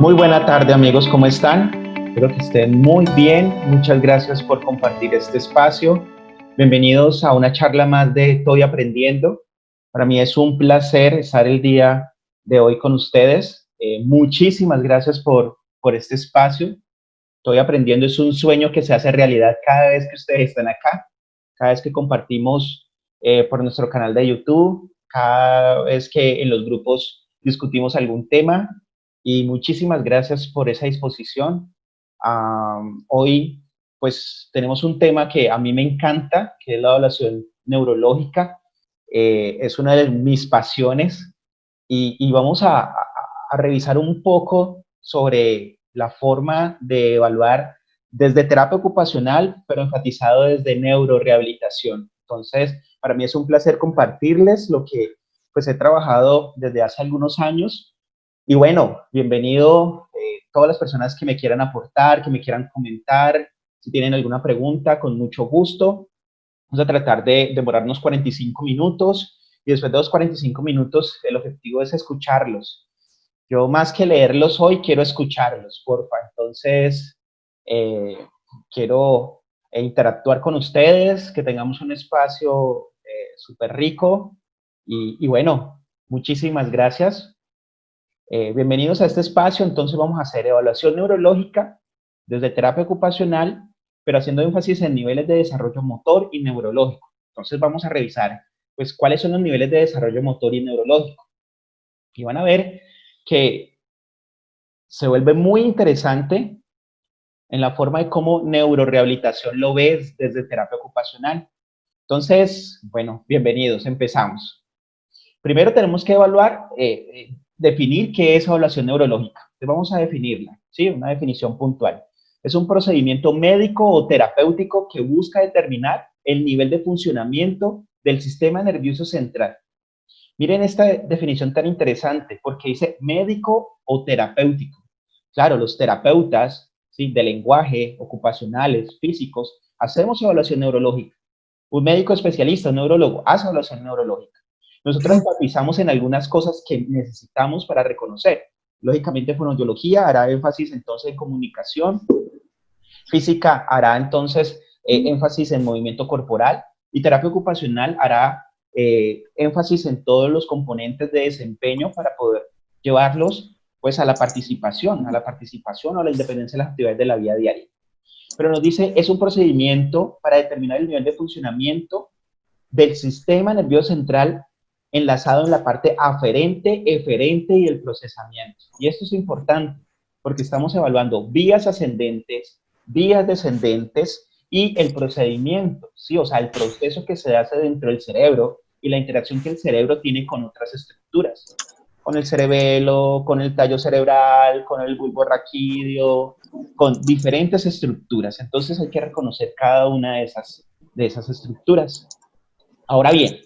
Muy buena tarde amigos, ¿cómo están? Espero que estén muy bien. Muchas gracias por compartir este espacio. Bienvenidos a una charla más de Estoy Aprendiendo. Para mí es un placer estar el día de hoy con ustedes. Muchísimas gracias por este espacio. Estoy Aprendiendo es un sueño que se hace realidad cada vez que ustedes están acá, cada vez que compartimos por nuestro canal de YouTube, cada vez que en los grupos discutimos algún tema y muchísimas gracias por esa disposición. Hoy pues tenemos un tema que a mí me encanta, que es la evaluación neurológica. Es una de mis pasiones y vamos a revisar un poco sobre la forma de evaluar desde terapia ocupacional, pero enfatizado desde neurorehabilitación. Entonces, para mí es un placer compartirles lo que pues he trabajado desde hace algunos años. Y bueno, bienvenido todas las personas que me quieran aportar, que me quieran comentar, si tienen alguna pregunta, con mucho gusto. Vamos a tratar de demorarnos 45 minutos y después de los 45 minutos el objetivo es escucharlos. Yo más que leerlos hoy quiero escucharlos, porfa. Entonces, eh, quiero interactuar con ustedes, que tengamos un espacio súper rico y bueno, muchísimas gracias. Bienvenidos a este espacio. Entonces vamos a hacer evaluación neurológica desde terapia ocupacional, pero haciendo énfasis en niveles de desarrollo motor y neurológico. Entonces vamos a revisar, pues, cuáles son los niveles de desarrollo motor y neurológico. Y van a ver que se vuelve muy interesante en la forma de cómo neurorehabilitación lo ves desde terapia ocupacional. Entonces, bueno, bienvenidos, empezamos. Primero tenemos que evaluar, definir qué es evaluación neurológica. Entonces vamos a definirla, ¿sí? Una definición puntual. Es un procedimiento médico o terapéutico que busca determinar el nivel de funcionamiento del sistema nervioso central. Miren esta definición tan interesante porque dice médico o terapéutico. Claro, los terapeutas, ¿sí?, de lenguaje, ocupacionales, físicos, hacemos evaluación neurológica. Un médico especialista, un neurólogo, hace evaluación neurológica. Nosotros enfatizamos en algunas cosas que necesitamos para reconocer. Lógicamente, fonoaudiología hará énfasis entonces en comunicación, física hará entonces énfasis en movimiento corporal y terapia ocupacional hará énfasis en todos los componentes de desempeño para poder llevarlos pues a la participación o a la independencia de las actividades de la vida diaria. Pero nos dice, es un procedimiento para determinar el nivel de funcionamiento del sistema nervioso central enlazado en la parte aferente, eferente y el procesamiento. Y esto es importante porque estamos evaluando vías ascendentes, vías descendentes y el procedimiento, ¿sí? O sea, el proceso que se hace dentro del cerebro y la interacción que el cerebro tiene con otras estructuras, con el cerebelo, con el tallo cerebral, con el bulbo raquídeo, con diferentes estructuras. Entonces hay que reconocer cada una de esas estructuras. Ahora bien,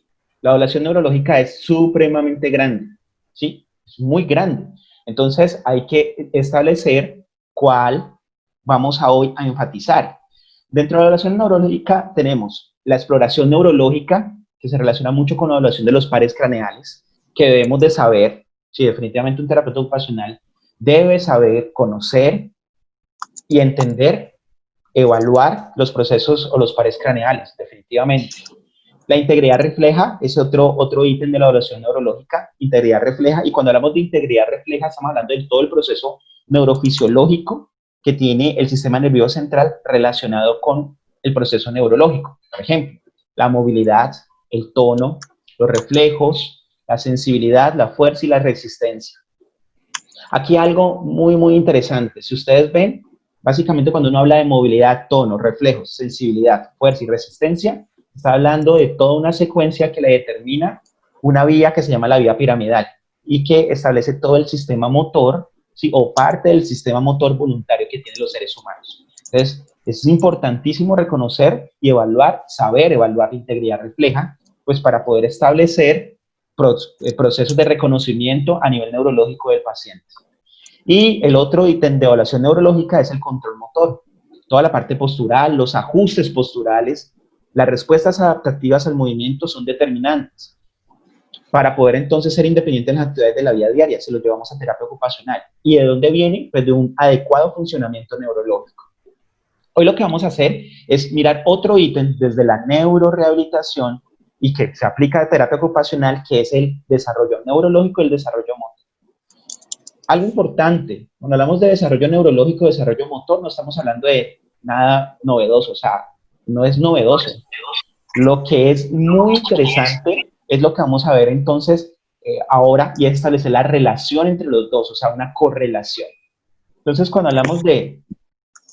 la evaluación neurológica es supremamente grande, ¿sí? Es muy grande. Entonces hay que establecer cuál vamos a hoy a enfatizar. Dentro de la evaluación neurológica tenemos la exploración neurológica, que se relaciona mucho con la evaluación de los pares craneales, que debemos de saber, si definitivamente un terapeuta ocupacional debe saber, conocer y entender, evaluar los procesos o los pares craneales, definitivamente. La integridad refleja es otro ítem de la evaluación neurológica. Integridad refleja, y cuando hablamos de integridad refleja, estamos hablando de todo el proceso neurofisiológico que tiene el sistema nervioso central relacionado con el proceso neurológico. Por ejemplo, la movilidad, el tono, los reflejos, la sensibilidad, la fuerza y la resistencia. Aquí algo muy, muy interesante. Si ustedes ven, básicamente cuando uno habla de movilidad, tono, reflejos, sensibilidad, fuerza y resistencia, está hablando de toda una secuencia que le determina una vía que se llama la vía piramidal y que establece todo el sistema motor, ¿sí?, o parte del sistema motor voluntario que tienen los seres humanos. Entonces, es importantísimo reconocer y evaluar, saber evaluar la integridad refleja, pues para poder establecer procesos de reconocimiento a nivel neurológico del paciente. Y el otro ítem de evaluación neurológica es el control motor. Toda la parte postural, los ajustes posturales, las respuestas adaptativas al movimiento son determinantes. para poder entonces ser independientes en las actividades de la vida diaria, se los llevamos a terapia ocupacional. ¿Y de dónde viene? Pues de un adecuado funcionamiento neurológico. Hoy lo que vamos a hacer es mirar otro ítem desde la neurorehabilitación y que se aplica a terapia ocupacional, que es el desarrollo neurológico y el desarrollo motor. Algo importante, cuando hablamos de desarrollo neurológico, desarrollo motor, no estamos hablando de nada novedoso, o sea, no es novedoso. Lo que es muy interesante es lo que vamos a ver entonces ahora y es establecer la relación entre los dos, o sea, una correlación. Entonces, cuando hablamos de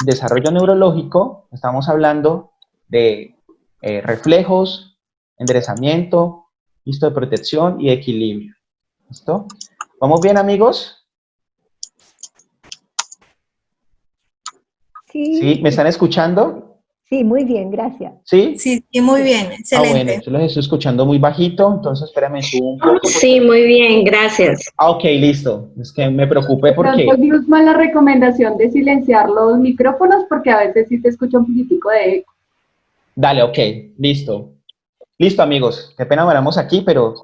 desarrollo neurológico, estamos hablando de reflejos, enderezamiento, listo, de protección y equilibrio. ¿Listo? ¿Vamos bien, amigos? Sí. ¿Sí? ¿Me están escuchando? Sí, muy bien, gracias. ¿Sí? Sí, sí, muy bien, excelente. Bueno, yo los estoy escuchando muy bajito, entonces espérame, subo un poco. Sí, muy bien, gracias. Ok, listo. Es que me preocupé porque... Pronto, Guzmán, la recomendación de silenciar los micrófonos porque a veces sí te escucha un poquitico de eco. Dale, ok, listo. Listo, amigos. Qué pena paramos aquí, pero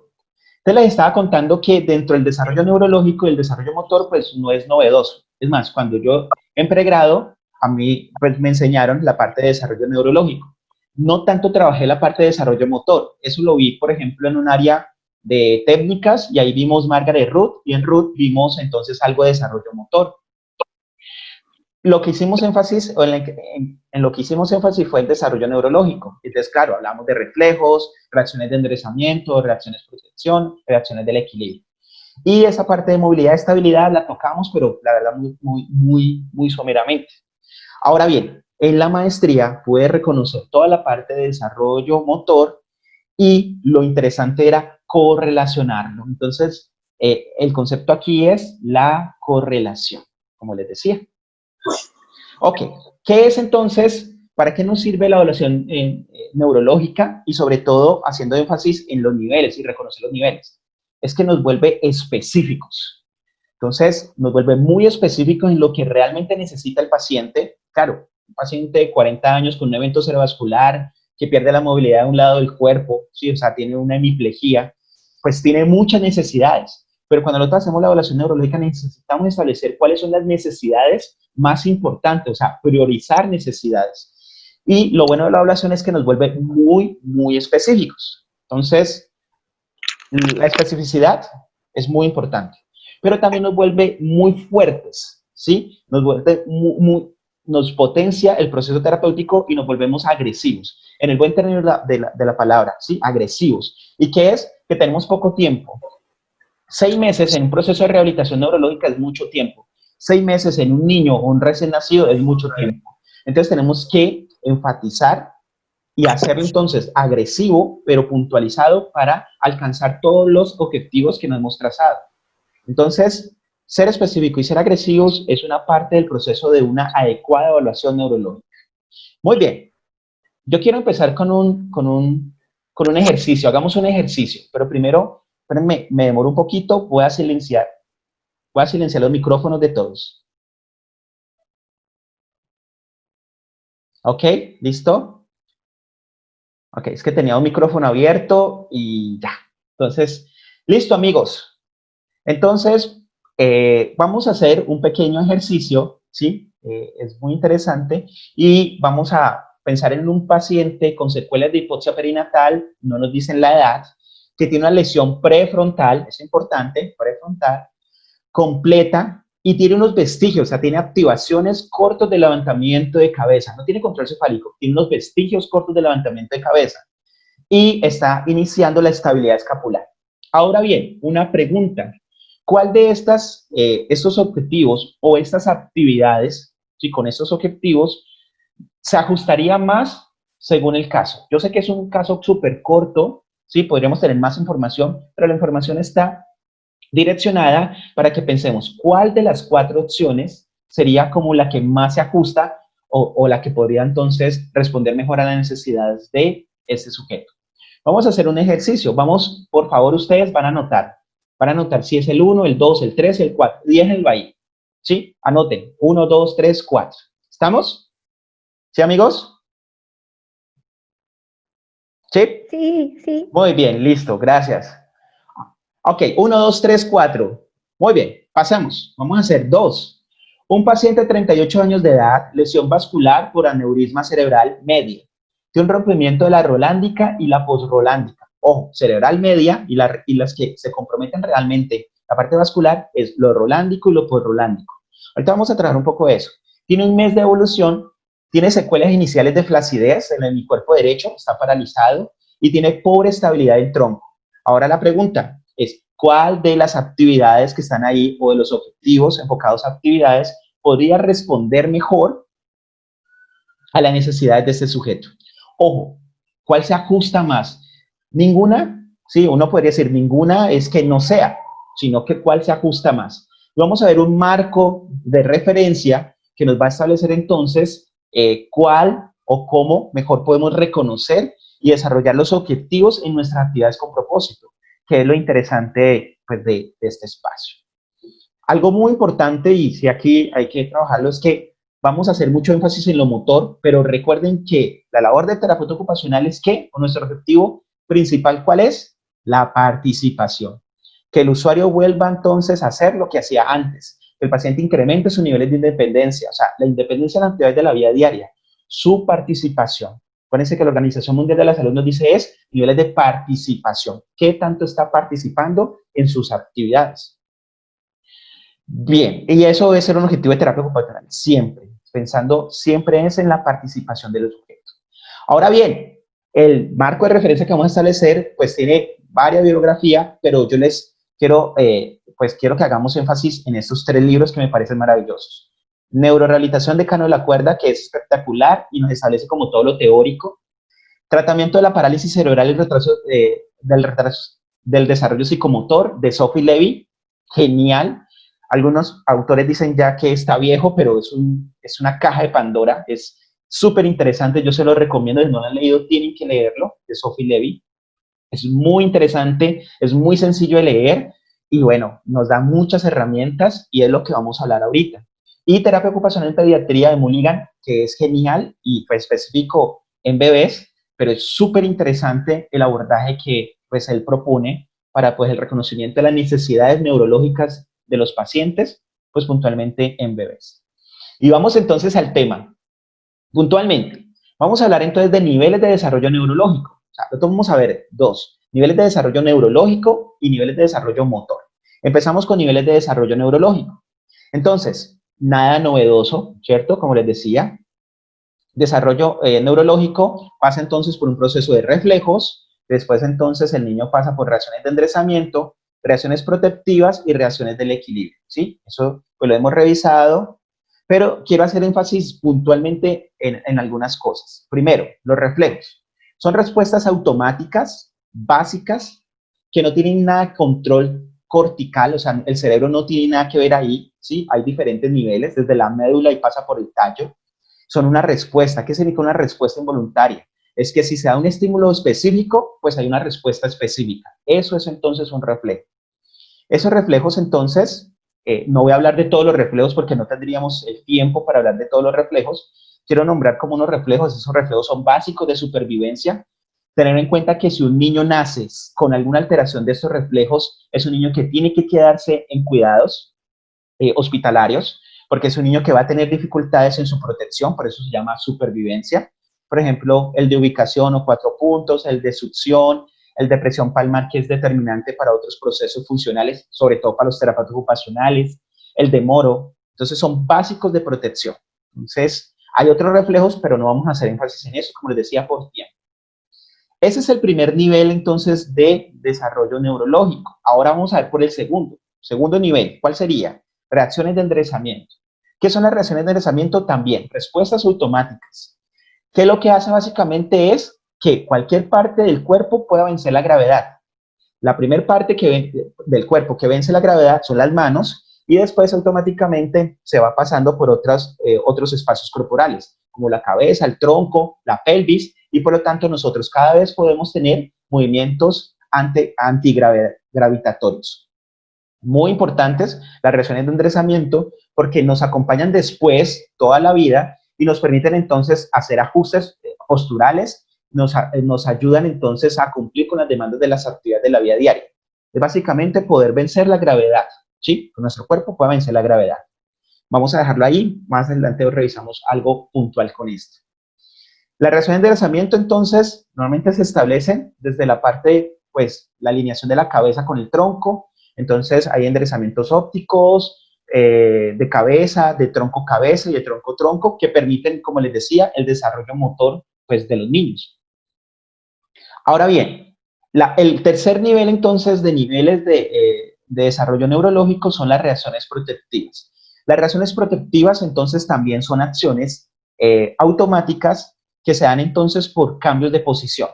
te les estaba contando que dentro del desarrollo neurológico y el desarrollo motor, pues no es novedoso. Es más, cuando yo en pregrado, a mí pues, me enseñaron la parte de desarrollo neurológico. No tanto trabajé la parte de desarrollo motor. Eso lo vi, por ejemplo, en un área de técnicas y ahí vimos Margaret Root y en Root vimos entonces algo de desarrollo motor. Lo que hicimos énfasis, o en lo que hicimos énfasis fue el desarrollo neurológico. Entonces, claro, hablamos de reflejos, reacciones de enderezamiento, reacciones de protección, reacciones del equilibrio. Y esa parte de movilidad y estabilidad la tocamos, pero la verdad muy someramente. Ahora bien, en la maestría pude reconocer toda la parte de desarrollo motor y lo interesante era correlacionarlo. Entonces, el concepto aquí es la correlación, como les decía. Ok, ¿qué es entonces, para qué nos sirve la evaluación neurológica y sobre todo haciendo énfasis en los niveles y reconocer los niveles? Es que nos vuelve específicos. Entonces, nos vuelve muy específicos en lo que realmente necesita el paciente. Claro, un paciente de 40 años con un evento cerebrovascular que pierde la movilidad de un lado del cuerpo, ¿sí? O sea, tiene una hemiplegia, pues tiene muchas necesidades. Pero cuando nosotros hacemos la evaluación neurológica necesitamos establecer cuáles son las necesidades más importantes, o sea, priorizar necesidades. Y lo bueno de la evaluación es que nos vuelve muy específicos. Entonces, la especificidad es muy importante, pero también nos vuelve muy fuertes, ¿sí? Nos vuelve nos potencia el proceso terapéutico y nos volvemos agresivos, en el buen término de la palabra, ¿sí? Agresivos. ¿Y qué es? Que tenemos poco tiempo. 6 meses en un proceso de rehabilitación neurológica es mucho tiempo. 6 meses en un niño o un recién nacido es mucho tiempo. Entonces tenemos que enfatizar y hacerlo entonces agresivo, pero puntualizado para alcanzar todos los objetivos que nos hemos trazado. Entonces, ser específico y ser agresivos es una parte del proceso de una adecuada evaluación neurológica. Muy bien, yo quiero empezar con un ejercicio. Hagamos un ejercicio, pero primero, espérenme, me demoro un poquito, voy a silenciar los micrófonos de todos. ¿Ok? ¿Listo? Ok, es que tenía un micrófono abierto y ya. Entonces, listo, amigos. Entonces, vamos a hacer un pequeño ejercicio, ¿sí? Es muy interesante y vamos a pensar en un paciente con secuelas de hipoxia perinatal, no nos dicen la edad, que tiene una lesión prefrontal, es importante, prefrontal, completa y tiene unos vestigios, o sea, tiene activaciones cortos de levantamiento de cabeza, no tiene control cefálico, tiene unos vestigios cortos de levantamiento de cabeza y está iniciando la estabilidad escapular. Ahora bien, una pregunta. ¿Cuál de estos objetivos o estas actividades, sí, con estos objetivos, se ajustaría más según el caso? Yo sé que es un caso súper corto, sí, podríamos tener más información, pero la información está direccionada para que pensemos cuál de las 4 opciones sería como la que más se ajusta o la que podría entonces responder mejor a las necesidades de ese sujeto. Vamos a hacer un ejercicio. Vamos, por favor, ustedes van a anotar. Van a anotar si es el 1, el 2, el 3, el 4. Déjenlo ahí. ¿Sí? Anoten. 1, 2, 3, 4. ¿Estamos? ¿Sí, amigos? ¿Sí? Sí, sí. Muy bien, listo. Gracias. Ok, 1, 2, 3, 4. Muy bien, pasemos. Vamos a hacer 2. Un paciente de 38 años de edad, lesión vascular por aneurisma cerebral media. Tiene un rompimiento de la rolándica y la posrolándica. Ojo, cerebral media y las que se comprometen realmente la parte vascular es lo rolándico y lo posrolándico. Ahorita vamos a trabajar un poco de eso. Tiene un mes de evolución, tiene secuelas iniciales de flacidez en el cuerpo derecho, está paralizado y tiene pobre estabilidad del tronco. Ahora la pregunta es, ¿cuál de las actividades que están ahí o de los objetivos enfocados a actividades podría responder mejor a las necesidades de este sujeto? Ojo, ¿cuál se ajusta más? Ninguna, sí, uno podría decir ninguna es que no sea, sino que cuál se ajusta más. Vamos a ver un marco de referencia que nos va a establecer entonces cuál o cómo mejor podemos reconocer y desarrollar los objetivos en nuestras actividades con propósito, que es lo interesante pues, de este espacio. Algo muy importante, y si aquí hay que trabajarlo, es que vamos a hacer mucho énfasis en lo motor, pero recuerden que la labor del terapeuta ocupacional es que, o nuestro objetivo principal, ¿cuál es? La participación. Que el usuario vuelva entonces a hacer lo que hacía antes, que el paciente incremente sus niveles de independencia, o sea, la independencia en las actividades de la vida diaria, su participación. Acuérdense que la Organización Mundial de la Salud nos dice es niveles de participación. ¿Qué tanto está participando en sus actividades? Bien, y eso debe ser un objetivo de terapia ocupacional, siempre, pensando siempre es en la participación de los sujetos. Ahora bien, el marco de referencia que vamos a establecer, pues tiene varias bibliografías, pero yo les quiero, quiero que hagamos énfasis en estos 3 libros que me parecen maravillosos. Neurorehabilitación de Cano de la Cuerda, que es espectacular y nos establece como todo lo teórico. Tratamiento de la parálisis cerebral y del desarrollo psicomotor, de Sophie Levy, genial. Algunos autores dicen ya que está viejo, pero es una caja de Pandora, es súper interesante, yo se lo recomiendo, si no lo han leído, tienen que leerlo, de Sophie Levy. Es muy interesante, es muy sencillo de leer y bueno, nos da muchas herramientas y es lo que vamos a hablar ahorita. Y terapia ocupacional en pediatría de Mulligan, que es genial y pues, específico en bebés, pero es súper interesante el abordaje que pues él propone para pues el reconocimiento de las necesidades neurológicas de los pacientes, pues puntualmente en bebés. Y vamos entonces al tema. Puntualmente, vamos a hablar entonces de niveles de desarrollo neurológico. O sea, vamos a ver 2, niveles de desarrollo neurológico y niveles de desarrollo motor. Empezamos con niveles de desarrollo neurológico. Entonces, nada novedoso, ¿cierto? Como les decía, desarrollo neurológico pasa entonces por un proceso de reflejos, después entonces el niño pasa por reacciones de enderezamiento, reacciones protectivas y reacciones del equilibrio, ¿sí? Eso pues lo hemos revisado, pero quiero hacer énfasis puntualmente en algunas cosas. Primero, los reflejos. Son respuestas automáticas, básicas, que no tienen nada de control cortical, o sea, el cerebro no tiene nada que ver ahí, ¿sí? Hay diferentes niveles, desde la médula y pasa por el tallo. Son una respuesta. ¿Qué significa una respuesta involuntaria? Es que si se da un estímulo específico, pues hay una respuesta específica. Eso es entonces un reflejo. Esos reflejos entonces, no voy a hablar de todos los reflejos porque no tendríamos el tiempo para hablar de todos los reflejos. Quiero nombrar como unos reflejos, esos reflejos son básicos de supervivencia. Tener en cuenta que si un niño nace con alguna alteración de estos reflejos, es un niño que tiene que quedarse en cuidados hospitalarios, porque es un niño que va a tener dificultades en su protección, por eso se llama supervivencia. Por ejemplo, el de ubicación o 4 puntos, el de succión, el de presión palmar, que es determinante para otros procesos funcionales, sobre todo para los terapeutas ocupacionales, el de Moro. Entonces, son básicos de protección. Entonces, hay otros reflejos, pero no vamos a hacer énfasis en eso, como les decía, por tiempo. Ese es el primer nivel, entonces, de desarrollo neurológico. Ahora vamos a ver por el segundo. Segundo nivel, ¿cuál sería? Reacciones de enderezamiento. ¿Qué son las reacciones de enderezamiento? También, respuestas automáticas. ¿Qué lo que hace básicamente es que cualquier parte del cuerpo pueda vencer la gravedad? La primera parte del cuerpo que vence la gravedad son las manos y después automáticamente se va pasando por otros espacios corporales, como la cabeza, el tronco, la pelvis, y por lo tanto nosotros cada vez podemos tener movimientos antigravitatorios. Muy importantes las reacciones de enderezamiento porque nos acompañan después toda la vida y nos permiten entonces hacer ajustes posturales, nos ayudan entonces a cumplir con las demandas de las actividades de la vida diaria. Es básicamente poder vencer la gravedad, ¿sí? Nuestro cuerpo puede vencer la gravedad. Vamos a dejarlo ahí, más adelante revisamos algo puntual con esto. Las reacciones de enderezamiento, entonces, normalmente se establecen desde la parte, pues, la alineación de la cabeza con el tronco. Entonces, hay enderezamientos ópticos, de cabeza, de tronco-cabeza y de tronco-tronco, que permiten, como les decía, el desarrollo motor, pues, de los niños. Ahora bien, el tercer nivel, entonces, de niveles de desarrollo neurológico son las reacciones protectivas. Las reacciones protectivas, entonces, también son acciones automáticas que se dan entonces por cambios de posición.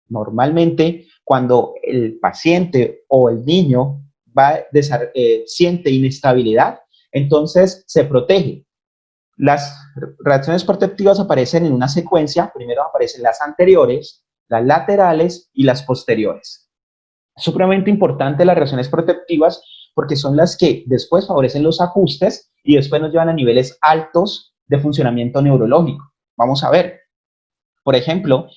Normalmente, cuando el paciente o el niño siente inestabilidad, entonces se protege. Las reacciones protectivas aparecen en una secuencia. Primero aparecen las anteriores, las laterales y las posteriores. Es supremamente importante las reacciones protectivas porque son las que después favorecen los ajustes y después nos llevan a niveles altos de funcionamiento neurológico. Vamos a ver. Por ejemplo,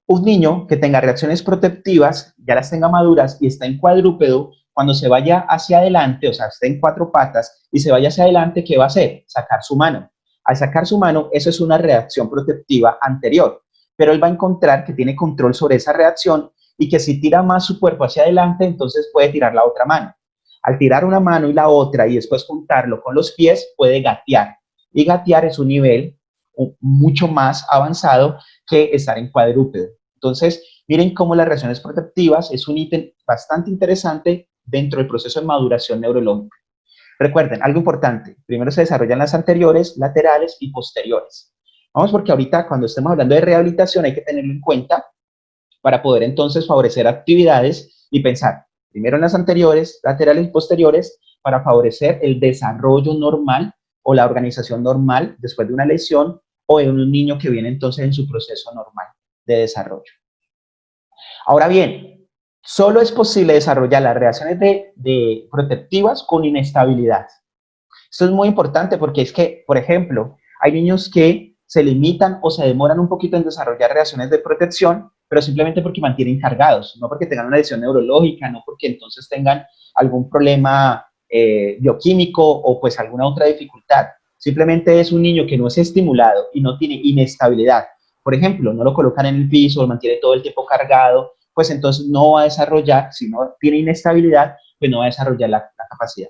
un niño que tenga reacciones protectivas, ya las tenga maduras y está en cuadrúpedo, cuando se vaya hacia adelante, o sea, esté en 4 patas y se vaya hacia adelante, ¿qué va a hacer? Sacar su mano. Al sacar su mano, eso es una reacción protectiva anterior, pero él va a encontrar que tiene control sobre esa reacción y que si tira más su cuerpo hacia adelante, entonces puede tirar la otra mano. Al tirar una mano y la otra y después juntarlo con los pies, puede gatear. Y gatear es un nivel mucho más avanzado que estar en cuadrúpedo. Entonces, miren cómo las reacciones protectivas es un ítem bastante interesante dentro del proceso de maduración neurológica. Recuerden, algo importante, primero se desarrollan las anteriores, laterales y posteriores. Vamos porque ahorita cuando estemos hablando de rehabilitación hay que tenerlo en cuenta para poder entonces favorecer actividades y pensar primero en las anteriores, laterales y posteriores para favorecer el desarrollo normal o la organización normal después de una lesión o en un niño que viene entonces en su proceso normal de desarrollo. Ahora bien, solo es posible desarrollar las reacciones de protectivas con inestabilidad. Esto es muy importante porque es que, por ejemplo, hay niños que se limitan o se demoran un poquito en desarrollar reacciones de protección, pero simplemente porque mantienen cargados, no porque tengan una lesión neurológica, no porque entonces tengan algún problema bioquímico o pues alguna otra dificultad. Simplemente es un niño que no es estimulado y no tiene inestabilidad. Por ejemplo, no lo colocan en el piso, lo mantiene todo el tiempo cargado, pues entonces no va a desarrollar, si no tiene inestabilidad, pues no va a desarrollar la capacidad.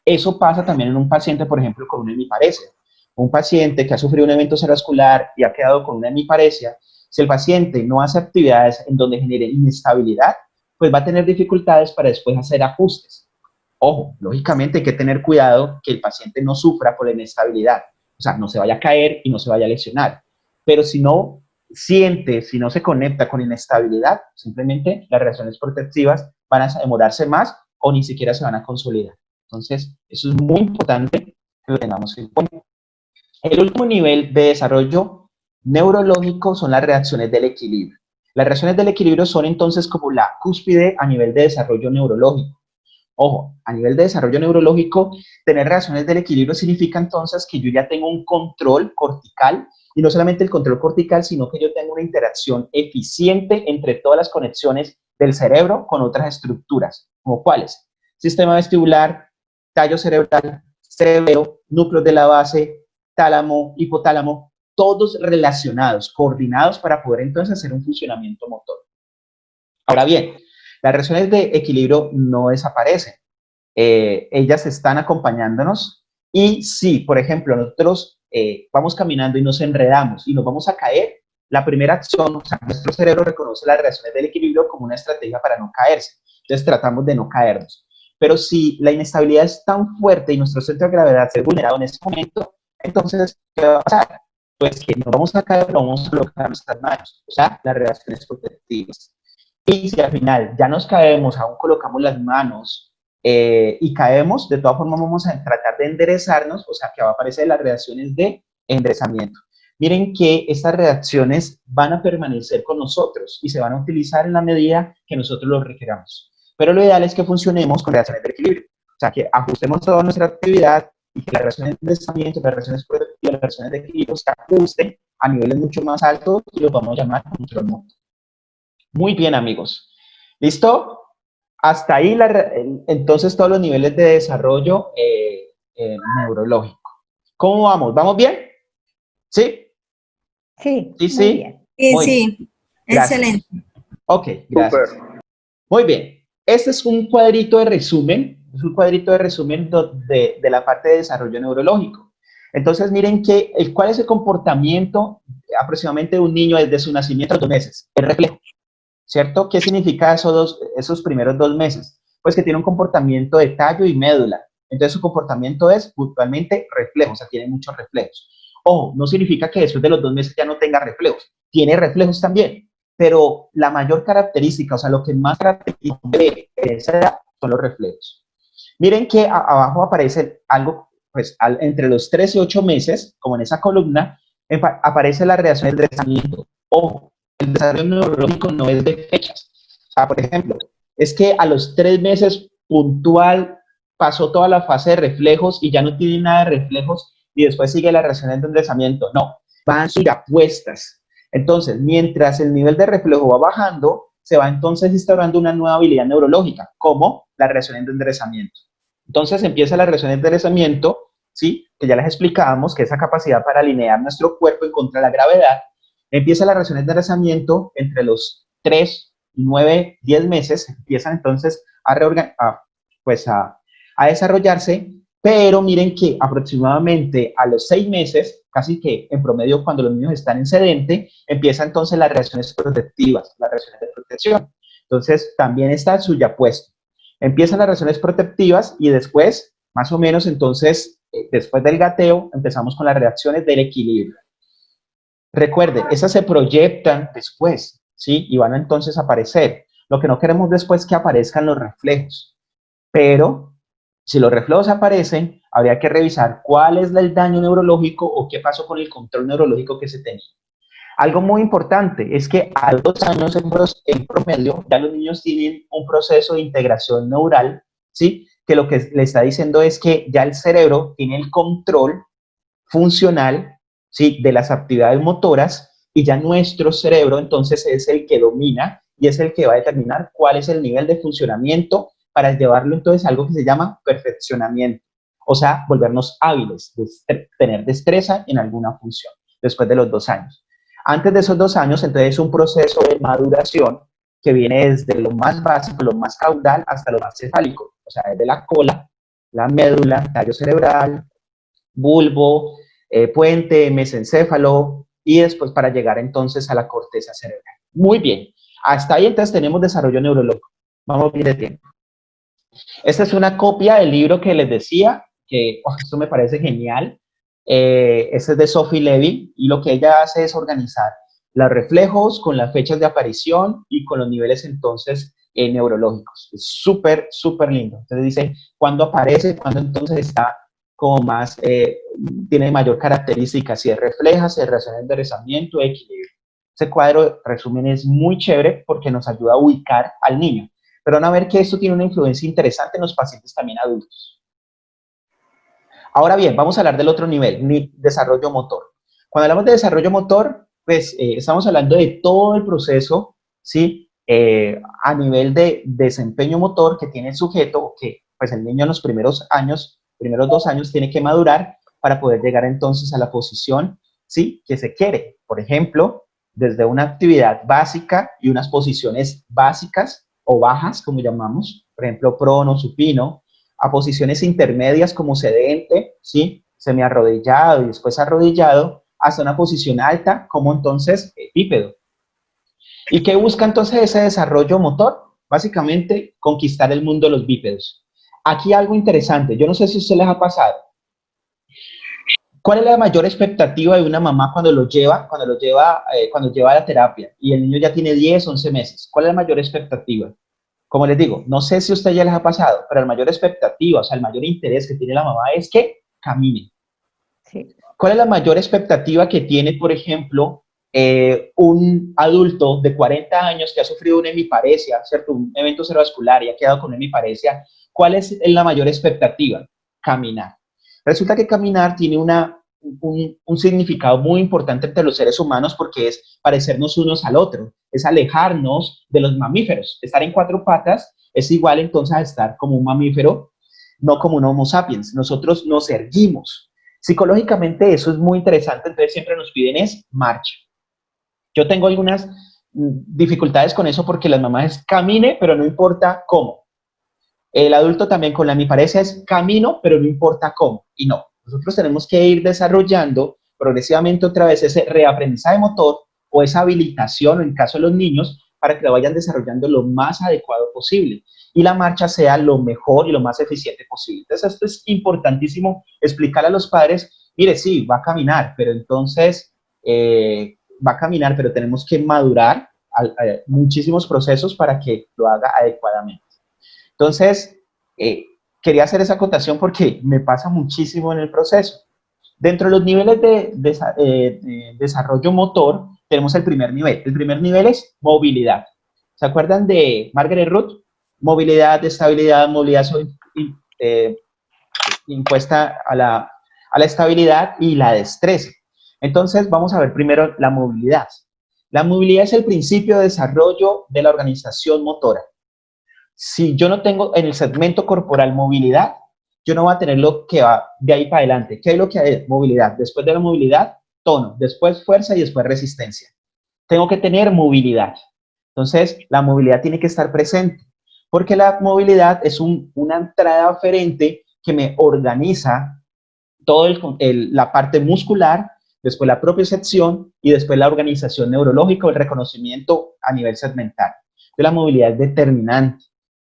Eso pasa también en un paciente, por ejemplo, con una hemiparesia. Un paciente que ha sufrido un evento cerebrovascular y ha quedado con una hemiparesia, si el paciente no hace actividades en donde genere inestabilidad, pues va a tener dificultades para después hacer ajustes. Ojo, lógicamente hay que tener cuidado que el paciente no sufra por la inestabilidad, o sea, no se vaya a caer y no se vaya a lesionar. Pero si no siente, si no se conecta con inestabilidad, simplemente las reacciones protectivas van a demorarse más o ni siquiera se van a consolidar. Entonces, eso es muy importante que lo tengamos en cuenta. El último nivel de desarrollo neurológico son las reacciones del equilibrio. Las reacciones del equilibrio son entonces como la cúspide a nivel de desarrollo neurológico. Ojo, a nivel de desarrollo neurológico, tener reacciones del equilibrio significa entonces que yo ya tengo un control cortical, y no solamente el control cortical, sino que yo tengo una interacción eficiente entre todas las conexiones del cerebro con otras estructuras, como cuáles: sistema vestibular, tallo cerebral, cerebro, núcleos de la base, tálamo, hipotálamo, todos relacionados, coordinados para poder entonces hacer un funcionamiento motor. Ahora bien, las reacciones de equilibrio no desaparecen. Ellas están acompañándonos y si, por ejemplo, nosotros vamos caminando y nos enredamos y nos vamos a caer, la primera acción, o sea, nuestro cerebro reconoce las reacciones del equilibrio como una estrategia para no caerse. Entonces tratamos de no caernos. Pero si la inestabilidad es tan fuerte y nuestro centro de gravedad se ha vulnerado en ese momento, entonces, ¿qué va a pasar? Pues que nos vamos a caer, pero vamos a colocar nuestras manos, o sea, las reacciones protectivas. Y si al final ya nos caemos, aún colocamos las manos y caemos, de todas formas vamos a tratar de enderezarnos, o sea que va a aparecer las reacciones de enderezamiento. Miren que estas reacciones van a permanecer con nosotros y se van a utilizar en la medida que nosotros lo requeramos. Pero lo ideal es que funcionemos con reacciones de equilibrio, o sea que ajustemos toda nuestra actividad y que las reacciones de enderezamiento, las reacciones protectivas, las reacciones de equilibrio se ajusten a niveles mucho más altos y los vamos a llamar control motor. Muy bien, amigos. ¿Listo? Hasta ahí, entonces, todos los niveles de desarrollo neurológico. ¿Cómo vamos? ¿Vamos bien? ¿Sí? Sí, Sí, muy sí. bien. Muy bien. Sí, Gracias. excelente. Ok, gracias. Muy bien. Este es un cuadrito de resumen, de la parte de desarrollo neurológico. Entonces, miren cuál es el comportamiento aproximadamente de un niño desde su nacimiento a los 2 meses. El reflejo, ¿cierto? ¿Qué significa esos primeros 2 meses? Pues que tiene un comportamiento de tallo y médula. Entonces, su comportamiento es puntualmente reflejo, o sea, tiene muchos reflejos. Ojo, no significa que después de los 2 meses ya no tenga reflejos. Tiene reflejos también, pero la mayor característica, o sea, lo que más caracteriza de esa edad son los reflejos. Miren que abajo aparece algo, pues entre los 3 y 8 meses, como en esa columna, aparece la reacción del enderezamiento. Ojo, el desarrollo neurológico no es de fechas. O sea, por ejemplo, es que a los 3 meses puntual pasó toda la fase de reflejos y ya no tiene nada de reflejos y después sigue la reacción de enderezamiento. No, van suyapuestas. Entonces, mientras el nivel de reflejo va bajando, se va entonces instaurando una nueva habilidad neurológica, como la reacción de enderezamiento. Entonces empieza la reacción de enderezamiento, ¿sí? Que ya les explicábamos, que esa capacidad para alinear nuestro cuerpo en contra de la gravedad. Empieza la reacción de enderezamiento entre los 3, 9, 10 meses, empiezan entonces a desarrollarse, pero miren que aproximadamente a los 6 meses, casi que en promedio cuando los niños están en sedente, empiezan entonces las reacciones protectivas, las reacciones de protección. Entonces, también está suyapuesto. Empiezan las reacciones protectivas y después, más o menos, entonces, después del gateo, empezamos con las reacciones del equilibrio. Recuerden, esas se proyectan después, ¿sí? Y van a entonces a aparecer. Lo que no queremos después es que aparezcan los reflejos. Pero, si los reflejos aparecen, habría que revisar cuál es el daño neurológico o qué pasó con el control neurológico que se tenía. Algo muy importante es que a 2 años en promedio ya los niños tienen un proceso de integración neural, ¿sí? Que lo que le está diciendo es que ya el cerebro tiene el control funcional, ¿sí? De las actividades motoras y ya nuestro cerebro entonces es el que domina y es el que va a determinar cuál es el nivel de funcionamiento para llevarlo entonces a algo que se llama perfeccionamiento, o sea, volvernos hábiles, tener destreza en alguna función después de los 2 años. Antes de esos 2 años, entonces es un proceso de maduración que viene desde lo más básico, lo más caudal, hasta lo más cefálico, o sea, desde la cola, la médula, tallo cerebral, bulbo, puente, mesencéfalo, y después para llegar entonces a la corteza cerebral. Muy bien, hasta ahí entonces tenemos desarrollo neurológico. Vamos bien de tiempo. Esta es una copia del libro que les decía, que esto me parece genial. Este es de Sophie Levy y lo que ella hace es organizar los reflejos con las fechas de aparición y con los niveles entonces neurológicos. Es súper, súper lindo. Entonces dice cuándo aparece, cuándo entonces está como más, tiene mayor característica, si es refleja, si es reacción de enderezamiento, equilibrio. Ese cuadro, resumen, es muy chévere porque nos ayuda a ubicar al niño. Pero van a ver que esto tiene una influencia interesante en los pacientes también adultos. Ahora bien, vamos a hablar del otro nivel, desarrollo motor. Cuando hablamos de desarrollo motor, pues estamos hablando de todo el proceso, ¿sí? A nivel de desempeño motor que tiene el sujeto, que pues el niño en los primeros 2 años tiene que madurar para poder llegar entonces a la posición, ¿sí? Que se quiere. Por ejemplo, desde una actividad básica y unas posiciones básicas o bajas, como llamamos, por ejemplo, prono, supino, a posiciones intermedias como sedente, ¿sí? Semiarrodillado y después arrodillado, hasta una posición alta como entonces bípedo. ¿Y qué busca entonces ese desarrollo motor? Básicamente, conquistar el mundo de los bípedos. Aquí algo interesante, yo no sé si a ustedes les ha pasado. ¿Cuál es la mayor expectativa de una mamá cuando lleva a la terapia y el niño ya tiene 10, 11 meses? ¿Cuál es la mayor expectativa? Como les digo, no sé si a ustedes ya les ha pasado, pero la mayor expectativa, o sea, el mayor interés que tiene la mamá es que camine. Sí. ¿Cuál es la mayor expectativa que tiene, por ejemplo, un adulto de 40 años que ha sufrido una hemiparesia, ¿cierto? Un evento cerebrovascular y ha quedado con una hemiparesia? ¿Cuál es la mayor expectativa? Caminar. Resulta que caminar tiene un significado muy importante entre los seres humanos porque es parecernos unos al otro, es alejarnos de los mamíferos, estar en 4 patas es igual entonces a estar como un mamífero, no como un Homo sapiens. Nosotros nos erguimos. Psicológicamente eso es muy interesante, entonces siempre nos piden es marcha. Yo tengo algunas dificultades con eso porque las mamás es camine, pero no importa cómo. El adulto también con la mi pareja es camino, pero no importa cómo. Y no, nosotros tenemos que ir desarrollando progresivamente otra vez ese reaprendizaje motor o esa habilitación en el caso de los niños para que lo vayan desarrollando lo más adecuado posible y la marcha sea lo mejor y lo más eficiente posible. Entonces esto es importantísimo explicar a los padres, mire, sí, va a caminar, pero entonces va a caminar, pero tenemos que madurar muchísimos procesos para que lo haga adecuadamente. Entonces, quería hacer esa acotación porque me pasa muchísimo en el proceso. Dentro de los niveles de desarrollo motor, tenemos el primer nivel. El primer nivel es movilidad. ¿Se acuerdan de Margaret Root? Movilidad, estabilidad, movilidad impuesta a la estabilidad y la destreza. Entonces, vamos a ver primero la movilidad. La movilidad es el principio de desarrollo de la organización motora. Si yo no tengo en el segmento corporal movilidad, yo no voy a tener lo que va de ahí para adelante. ¿Qué es lo que hay? Movilidad. Después de la movilidad, tono. Después fuerza y después resistencia. Tengo que tener movilidad. Entonces, la movilidad tiene que estar presente. Porque la movilidad es una entrada aferente que me organiza toda la parte muscular, después la propiocepción y después la organización neurológica o el reconocimiento a nivel segmental. La movilidad es determinante.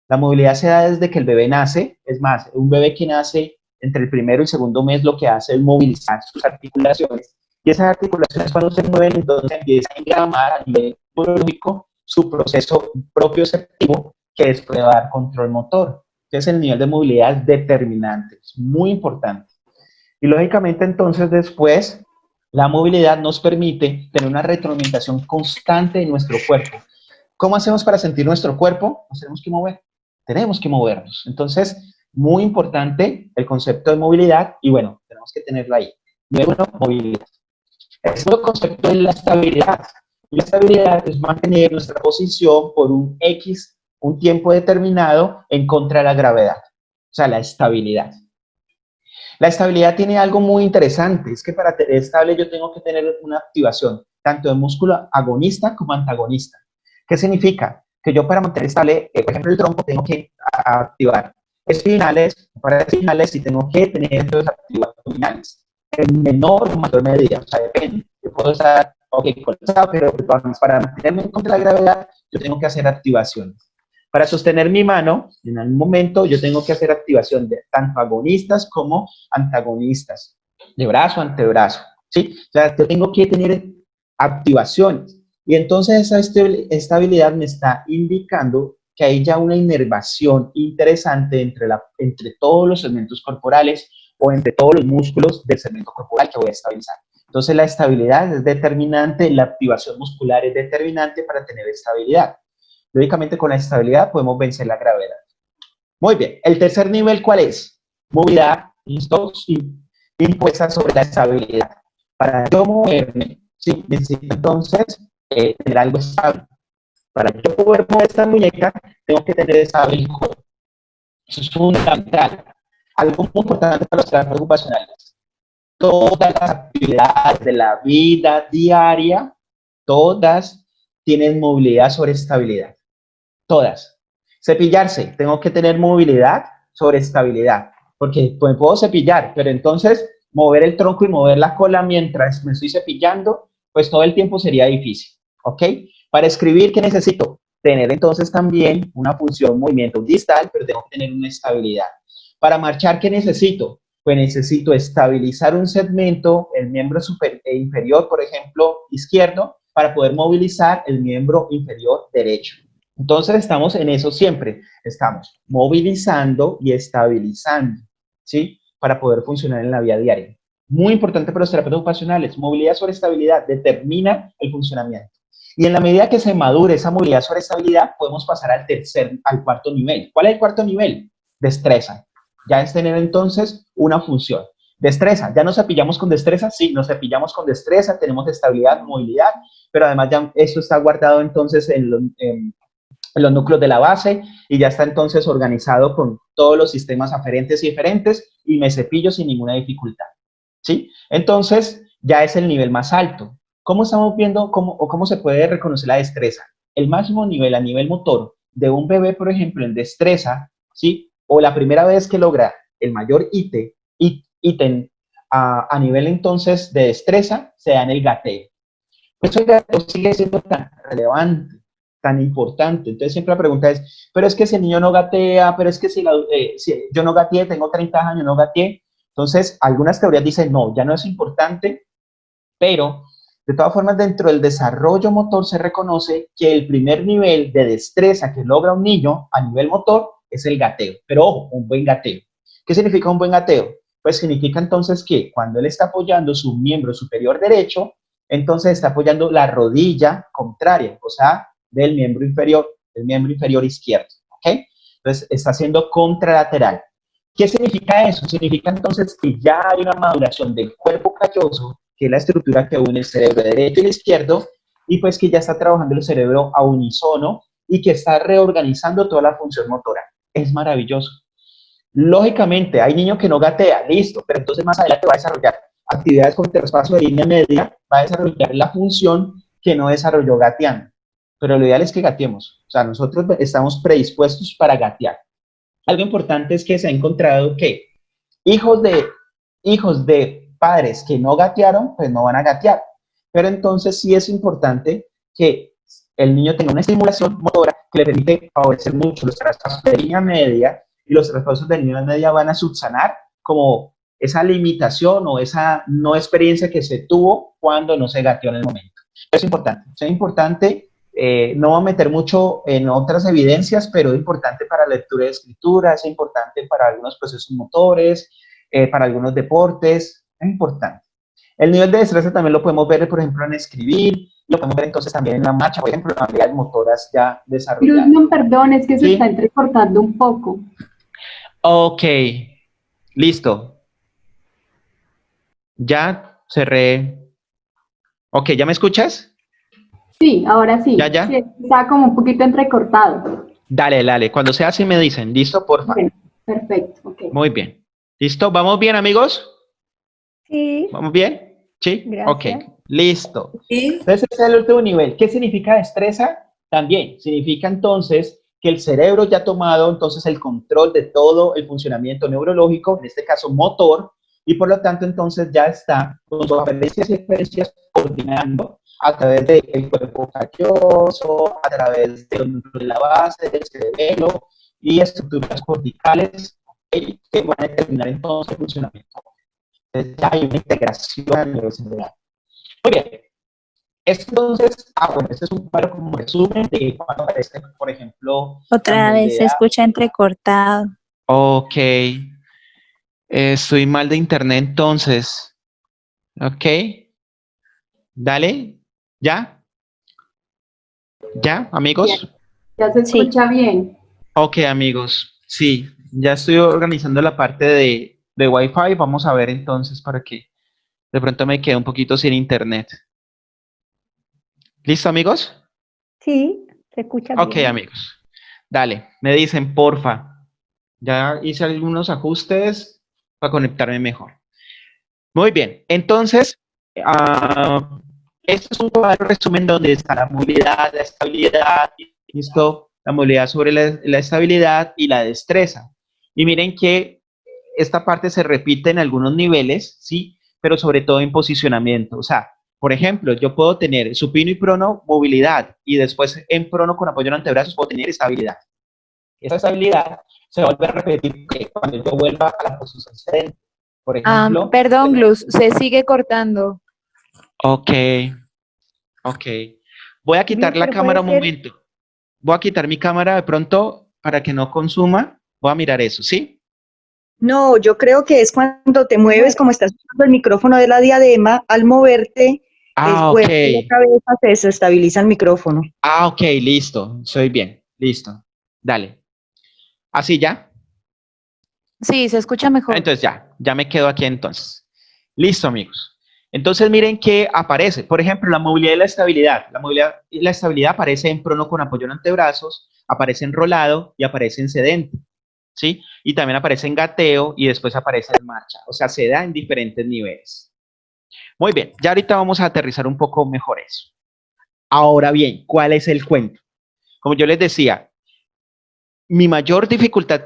La movilidad se da desde que el bebé nace. Es más, un bebé que nace entre el primero y el segundo mes lo que hace es movilizar sus articulaciones. Y esas articulaciones cuando se mueven, entonces empieza a engramar a nivel neurológico su proceso propioceptivo que después va a dar control motor. Entonces el nivel de movilidad es determinante, es muy importante. Y lógicamente entonces después la movilidad nos permite tener una retroalimentación constante de nuestro cuerpo. ¿Cómo hacemos para sentir nuestro cuerpo? Nos tenemos que mover. Tenemos que movernos. Entonces, muy importante el concepto de movilidad y bueno, tenemos que tenerlo ahí. Número uno, movilidad. El segundo concepto es la estabilidad. Y la estabilidad es mantener nuestra posición por un tiempo determinado en contra de la gravedad. O sea, la estabilidad. La estabilidad tiene algo muy interesante, es que para tener estable yo tengo que tener una activación, tanto de músculo agonista como antagonista. ¿Qué significa? Que yo para mantener estable, por ejemplo, el tronco tengo que activar espinales, para espinales y tengo que tener dos abdominales en menor o mayor medida, o sea, depende. Yo puedo estar, colapsado, pero para mantenerme en contra de la gravedad, yo tengo que hacer activaciones. Para sostener mi mano, en algún momento yo tengo que hacer activación de tanto agonistas como antagonistas, de brazo a antebrazo, ¿sí? O sea, yo tengo que tener activaciones. Y entonces esa estabilidad me está indicando que hay ya una inervación interesante entre todos los segmentos corporales o entre todos los músculos del segmento corporal que voy a estabilizar. Entonces la estabilidad es determinante, la activación muscular es determinante para tener estabilidad. Lógicamente, con la estabilidad podemos vencer la gravedad. Muy bien. El tercer nivel, ¿cuál es? Movilidad impuesta sobre la estabilidad. Para yo moverme, sí, necesito entonces tener algo estable. Para yo poder mover esta muñeca, tengo que tener estable el cuerpo. Eso es fundamental. Algo muy importante para los trabajos ocupacionales. Todas las actividades de la vida diaria, todas tienen movilidad sobre estabilidad. Todas. Cepillarse, tengo que tener movilidad sobre estabilidad, porque pues, puedo cepillar, pero entonces mover el tronco y mover la cola mientras me estoy cepillando, pues todo el tiempo sería difícil, ¿ok? Para escribir, ¿qué necesito? Tener entonces también una función movimiento distal, pero tengo que tener una estabilidad. Para marchar, ¿qué necesito? Pues necesito estabilizar un segmento, el miembro inferior, por ejemplo, izquierdo, para poder movilizar el miembro inferior derecho. Entonces estamos en eso siempre, estamos movilizando y estabilizando, ¿sí? Para poder funcionar en la vida diaria. Muy importante para los terapeutas ocupacionales, movilidad sobre estabilidad determina el funcionamiento. Y en la medida que se madure esa movilidad sobre estabilidad, podemos pasar al cuarto nivel. ¿Cuál es el cuarto nivel? Destreza. Ya es tener entonces una función. Destreza, ¿ya nos cepillamos con destreza? Sí, nos cepillamos con destreza, tenemos estabilidad, movilidad, pero además ya esto está guardado entonces los núcleos de la base, y ya está entonces organizado con todos los sistemas aferentes y eferentes, y me cepillo sin ninguna dificultad, ¿sí? Entonces, ya es el nivel más alto. ¿Cómo estamos viendo cómo se puede reconocer la destreza? El máximo nivel a nivel motor de un bebé, por ejemplo, en destreza, ¿sí? O la primera vez que logra el mayor ítem a nivel entonces de destreza, se da en el gateo. Pues el gateo sigue siendo tan relevante, tan importante. Entonces siempre la pregunta es, pero es que si el niño no gatea, pero es que si yo no gateé, tengo 30 años, no gateé. Entonces, algunas teorías dicen, no, ya no es importante, pero de todas formas, dentro del desarrollo motor se reconoce que el primer nivel de destreza que logra un niño a nivel motor es el gateo. Pero ojo, un buen gateo. ¿Qué significa un buen gateo? Pues significa entonces que cuando él está apoyando su miembro superior derecho, entonces está apoyando la rodilla contraria, o sea, del miembro inferior izquierdo, ¿ok? Entonces está haciendo contralateral. ¿Qué significa eso? Significa entonces que ya hay una maduración del cuerpo calloso, que es la estructura que une el cerebro derecho y el izquierdo, y pues que ya está trabajando el cerebro a unísono y que está reorganizando toda la función motora. Es maravilloso. Lógicamente, hay niños que no gatea, listo, pero entonces más adelante va a desarrollar actividades con traspaso de línea media, va a desarrollar la función que no desarrolló gateando. Pero lo ideal es que gateemos. O sea, nosotros estamos predispuestos para gatear. Algo importante es que se ha encontrado que hijos de padres que no gatearon, pues no van a gatear. Pero entonces sí es importante que el niño tenga una estimulación motora que le permite favorecer mucho los traspasos de línea media, y los traspasos de línea media van a subsanar como esa limitación o esa no experiencia que se tuvo cuando no se gateó en el momento. Es importante. No voy a meter mucho en otras evidencias, pero es importante para la lectura de escritura, es importante para algunos procesos motores, para algunos deportes, es importante. El nivel de destreza también lo podemos ver, por ejemplo, en escribir, lo podemos ver entonces también en la marcha, por ejemplo, en habilidades motoras ya desarrolladas. No, perdón, es que se ¿Sí? está entrecortando un poco. Ok, listo. Ya cerré. Ok, ¿ya me escuchas? Sí, ahora sí. ¿Ya? Sí, está como un poquito entrecortado. Dale. Cuando sea así me dicen. ¿Listo, por favor? Bueno, perfecto. Okay. Muy bien. ¿Listo? ¿Vamos bien, amigos? Sí. ¿Vamos bien? ¿Sí? Gracias. Ok, listo. Sí. Entonces, ese es el último nivel. ¿Qué significa destreza? También significa entonces que el cerebro ya ha tomado entonces el control de todo el funcionamiento neurológico, en este caso motor, y por lo tanto entonces ya está con sus aferencias y experiencias coordinando a través del cuerpo calloso, a través de la base del cerebelo y estructuras corticales, ¿okay?, que van a determinar entonces el funcionamiento. Entonces ya hay una integración a nivel cerebral. Muy bien. Entonces, bueno, este es un cuadro como resumen de cuando aparece, por ejemplo, Otra vez se escucha entrecortado. Ok. Estoy mal de internet entonces. Ok. Dale. ¿Ya? ¿Ya, amigos? Ya se escucha bien. Ok, amigos. Sí, ya estoy organizando la parte de Wi-Fi. Vamos a ver entonces para que de pronto me quede un poquito sin internet. ¿Listo, amigos? Sí, se escucha Ok, bien. amigos. Dale, me dicen, porfa. Ya hice algunos ajustes para conectarme mejor. Muy bien, entonces, este es un cuadro resumen donde está la movilidad, la estabilidad, ¿listo? La movilidad sobre la estabilidad y la destreza. Y miren que esta parte se repite en algunos niveles, ¿sí? Pero sobre todo en posicionamiento. O sea, por ejemplo, yo puedo tener supino y prono movilidad, y después en prono con apoyo en antebrazos puedo tener estabilidad. Esa estabilidad se vuelve a repetir cuando yo vuelva a la posición sedente. Por ejemplo. Perdón, Luz, se sigue cortando. Ok. Voy a quitar Blue, la pero cámara un puede ser. momento. Voy a quitar mi cámara de pronto para que no consuma. Voy a mirar eso, ¿sí? No, yo creo que es cuando te mueves, Bueno. como estás usando el micrófono de la diadema, al moverte, el Ah, ok. cuerpo y la cabeza se desestabiliza el micrófono. Ah, ok, listo. Soy bien. Listo. Dale. ¿Así ya? Sí, se escucha mejor. Entonces ya me quedo aquí entonces. Listo, amigos. Entonces miren que aparece, por ejemplo, la movilidad y la estabilidad. La movilidad y la estabilidad aparece en prono con apoyo en antebrazos, Aparece enrolado y aparece en sedente, ¿sí? Y también aparece en gateo y después aparece en marcha. O sea, se da en diferentes niveles. Muy bien, ya ahorita vamos a aterrizar un poco mejor eso. Ahora bien, ¿cuál es el cuento? Como yo les decía, mi mayor dificultad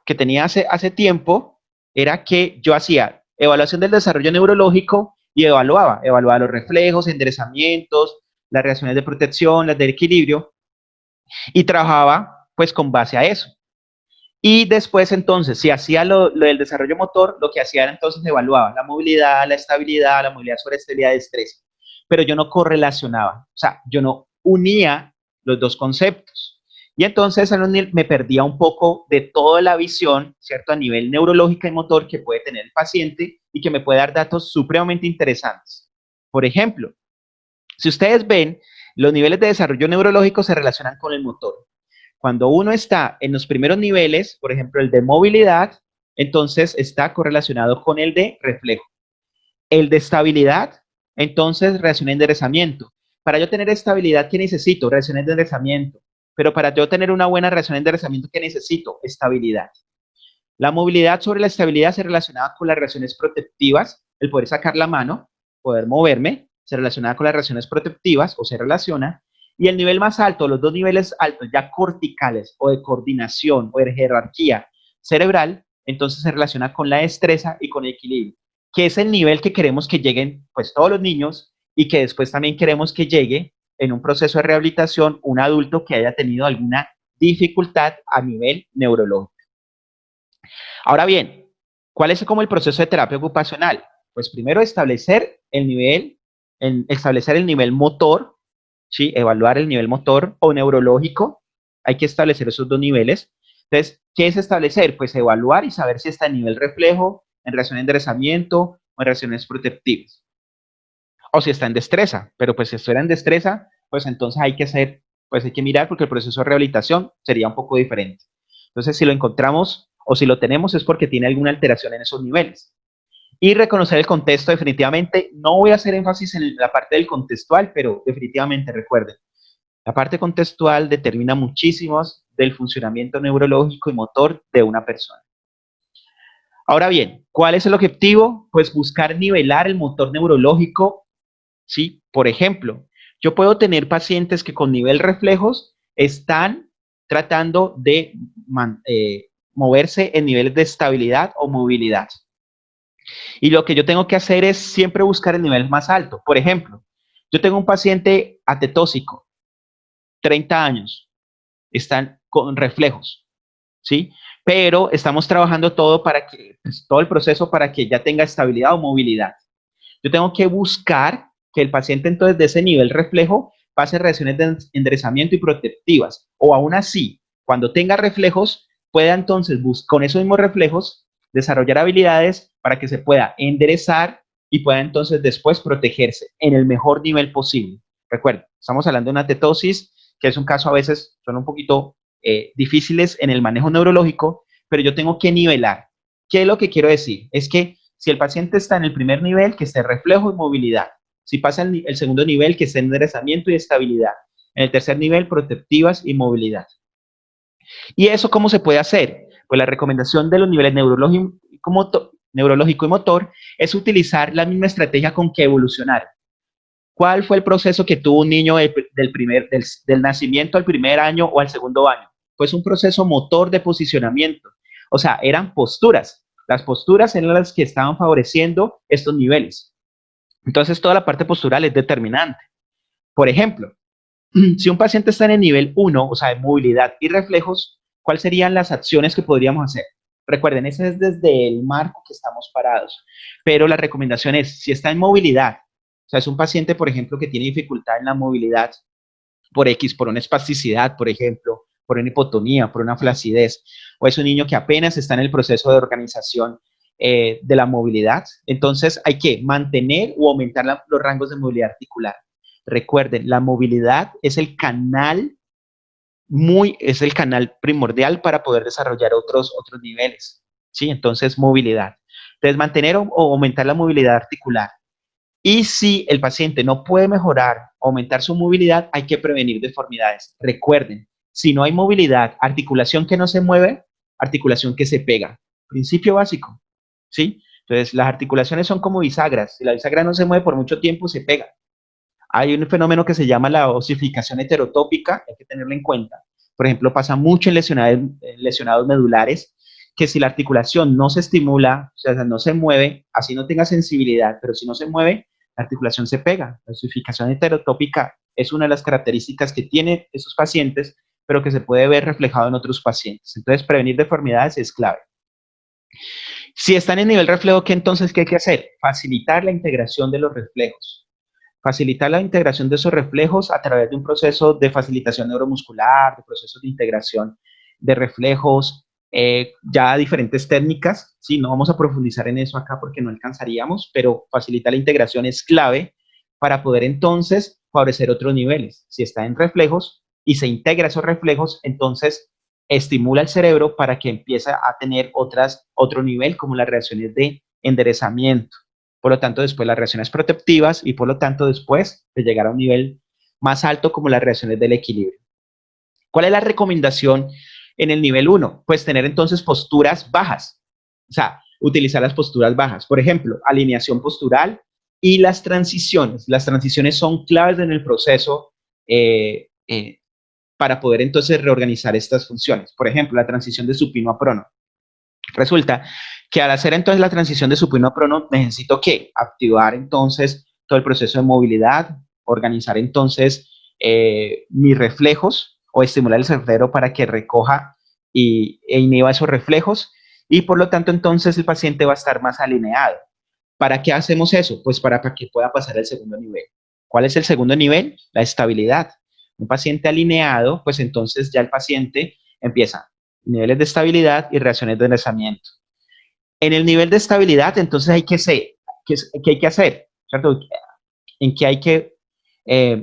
que tenía hace tiempo era que yo hacía evaluación del desarrollo neurológico y evaluaba los reflejos, enderezamientos, las reacciones de protección, las de equilibrio, y trabajaba pues con base a eso. Y después entonces, si hacía lo del desarrollo motor, lo que hacía era entonces evaluaba la movilidad, la movilidad sobre estabilidad de estrés, pero yo no correlacionaba, o sea, yo no unía los dos conceptos. Y entonces me perdía un poco de toda la visión, ¿cierto? A nivel neurológica y motor que puede tener el paciente y que me puede dar datos supremamente interesantes. Por ejemplo, si ustedes ven, los niveles de desarrollo neurológico se relacionan con el motor. Cuando uno está en los primeros niveles, por ejemplo, el de movilidad, entonces está correlacionado con el de reflejo. El de estabilidad, entonces reacción de enderezamiento. Para yo tener estabilidad, ¿qué necesito? Reacción de enderezamiento. Pero para yo tener una buena reacción de enderezamiento, ¿qué necesito? Estabilidad. La movilidad sobre la estabilidad se relacionaba con las reacciones protectivas, el poder sacar la mano, poder moverme, se relaciona con las reacciones protectivas o se relaciona. Y el nivel más alto, los dos niveles altos, ya corticales o de coordinación o de jerarquía cerebral, entonces se relaciona con la destreza y con el equilibrio, que es el nivel que queremos que lleguen pues todos los niños y que después también queremos que llegue en un proceso de rehabilitación un adulto que haya tenido alguna dificultad a nivel neurológico. Ahora bien, ¿cuál es como el proceso de terapia ocupacional? Pues primero establecer el nivel motor, ¿sí? Evaluar el nivel motor o neurológico. Hay que establecer esos dos niveles. Entonces, ¿qué es establecer? Pues evaluar y saber si está en nivel reflejo, en reacción de enderezamiento o en reacciones protectivas. O si está en destreza, pero pues si estuviera en destreza, pues entonces hay que mirar porque el proceso de rehabilitación sería un poco diferente. Entonces, si lo encontramos o si lo tenemos es porque tiene alguna alteración en esos niveles. Y reconocer el contexto definitivamente. No voy a hacer énfasis en la parte del contextual, pero definitivamente recuerden, la parte contextual determina muchísimo del funcionamiento neurológico y motor de una persona. Ahora bien, ¿cuál es el objetivo? Pues buscar nivelar el motor neurológico, ¿sí? Por ejemplo, yo puedo tener pacientes que con nivel reflejos están tratando de moverse en niveles de estabilidad o movilidad. Y lo que yo tengo que hacer es siempre buscar el nivel más alto. Por ejemplo, yo tengo un paciente atetósico, 30 años, están con reflejos, ¿sí? Pero estamos trabajando todo todo el proceso para que ya tenga estabilidad o movilidad. Yo tengo que buscar que el paciente entonces de ese nivel reflejo pase reacciones de enderezamiento y protectivas. O aún así, cuando tenga reflejos, pueda entonces con esos mismos reflejos desarrollar habilidades para que se pueda enderezar y pueda entonces después protegerse en el mejor nivel posible. Recuerden, estamos hablando de una tetosis, que es un caso a veces, son un poquito difíciles en el manejo neurológico, pero yo tengo que nivelar. ¿Qué es lo que quiero decir? Es que si el paciente está en el primer nivel, que esté reflejo y movilidad. Si pasa el segundo nivel, que esté enderezamiento y estabilidad. En el tercer nivel, protectivas y movilidad. ¿Y eso cómo se puede hacer? Pues la recomendación de los niveles neurológico y motor es utilizar la misma estrategia con que evolucionaron. ¿Cuál fue el proceso que tuvo un niño del nacimiento al primer año o al segundo año? Pues un proceso motor de posicionamiento. O sea, eran posturas. Las posturas eran las que estaban favoreciendo estos niveles. Entonces, toda la parte postural es determinante. Por ejemplo, si un paciente está en el nivel 1, o sea, de movilidad y reflejos, ¿cuáles serían las acciones que podríamos hacer? Recuerden, ese es desde el marco que estamos parados. Pero la recomendación es, si está en movilidad, o sea, es un paciente, por ejemplo, que tiene dificultad en la movilidad por una espasticidad, por ejemplo, por una hipotonía, por una flacidez, o es un niño que apenas está en el proceso de organización de la movilidad, entonces hay que mantener o aumentar los rangos de movilidad articular. Recuerden, la movilidad es el canal primordial para poder desarrollar otros niveles, ¿sí? Entonces, movilidad. Entonces, mantener o aumentar la movilidad articular. Y si el paciente no puede mejorar, aumentar su movilidad, hay que prevenir deformidades. Recuerden, si no hay movilidad, articulación que no se mueve, articulación que se pega. Principio básico, ¿sí? Entonces, las articulaciones son como bisagras. Si la bisagra no se mueve por mucho tiempo, se pega. Hay un fenómeno que se llama la osificación heterotópica, hay que tenerlo en cuenta. Por ejemplo, pasa mucho en lesionados medulares, que si la articulación no se estimula, o sea, no se mueve, así no tenga sensibilidad, pero si no se mueve, la articulación se pega. La osificación heterotópica es una de las características que tienen esos pacientes, pero que se puede ver reflejado en otros pacientes. Entonces, prevenir deformidades es clave. Si están en nivel reflejo, ¿qué entonces qué hay que hacer? Facilitar la integración de los reflejos. Facilitar la integración de esos reflejos a través de un proceso de facilitación neuromuscular, de procesos de integración de reflejos, ya diferentes técnicas, ¿sí? No vamos a profundizar en eso acá porque no alcanzaríamos, pero facilitar la integración es clave para poder entonces favorecer otros niveles. Si está en reflejos y se integra esos reflejos, entonces estimula el cerebro para que empiece a tener otro nivel, como las reacciones de enderezamiento. Por lo tanto, después las reacciones protectivas y por lo tanto después de llegar a un nivel más alto como las reacciones del equilibrio. ¿Cuál es la recomendación en el nivel 1? Pues tener entonces posturas bajas, o sea, utilizar las posturas bajas. Por ejemplo, alineación postural y las transiciones. Las transiciones son claves en el proceso para poder entonces reorganizar estas funciones. Por ejemplo, la transición de supino a prono. Resulta que al hacer entonces la transición de supino a prono, necesito que activar entonces todo el proceso de movilidad, organizar entonces mis reflejos o estimular el cerebro para que recoja e inhiba esos reflejos y por lo tanto entonces el paciente va a estar más alineado. ¿Para qué hacemos eso? Pues para que pueda pasar al segundo nivel. ¿Cuál es el segundo nivel? La estabilidad. Un paciente alineado, pues entonces ya el paciente empieza niveles de estabilidad y reacciones de enderezamiento. En el nivel de estabilidad, entonces hay que ser, ¿qué hay que hacer? ¿Cierto? ¿En qué hay que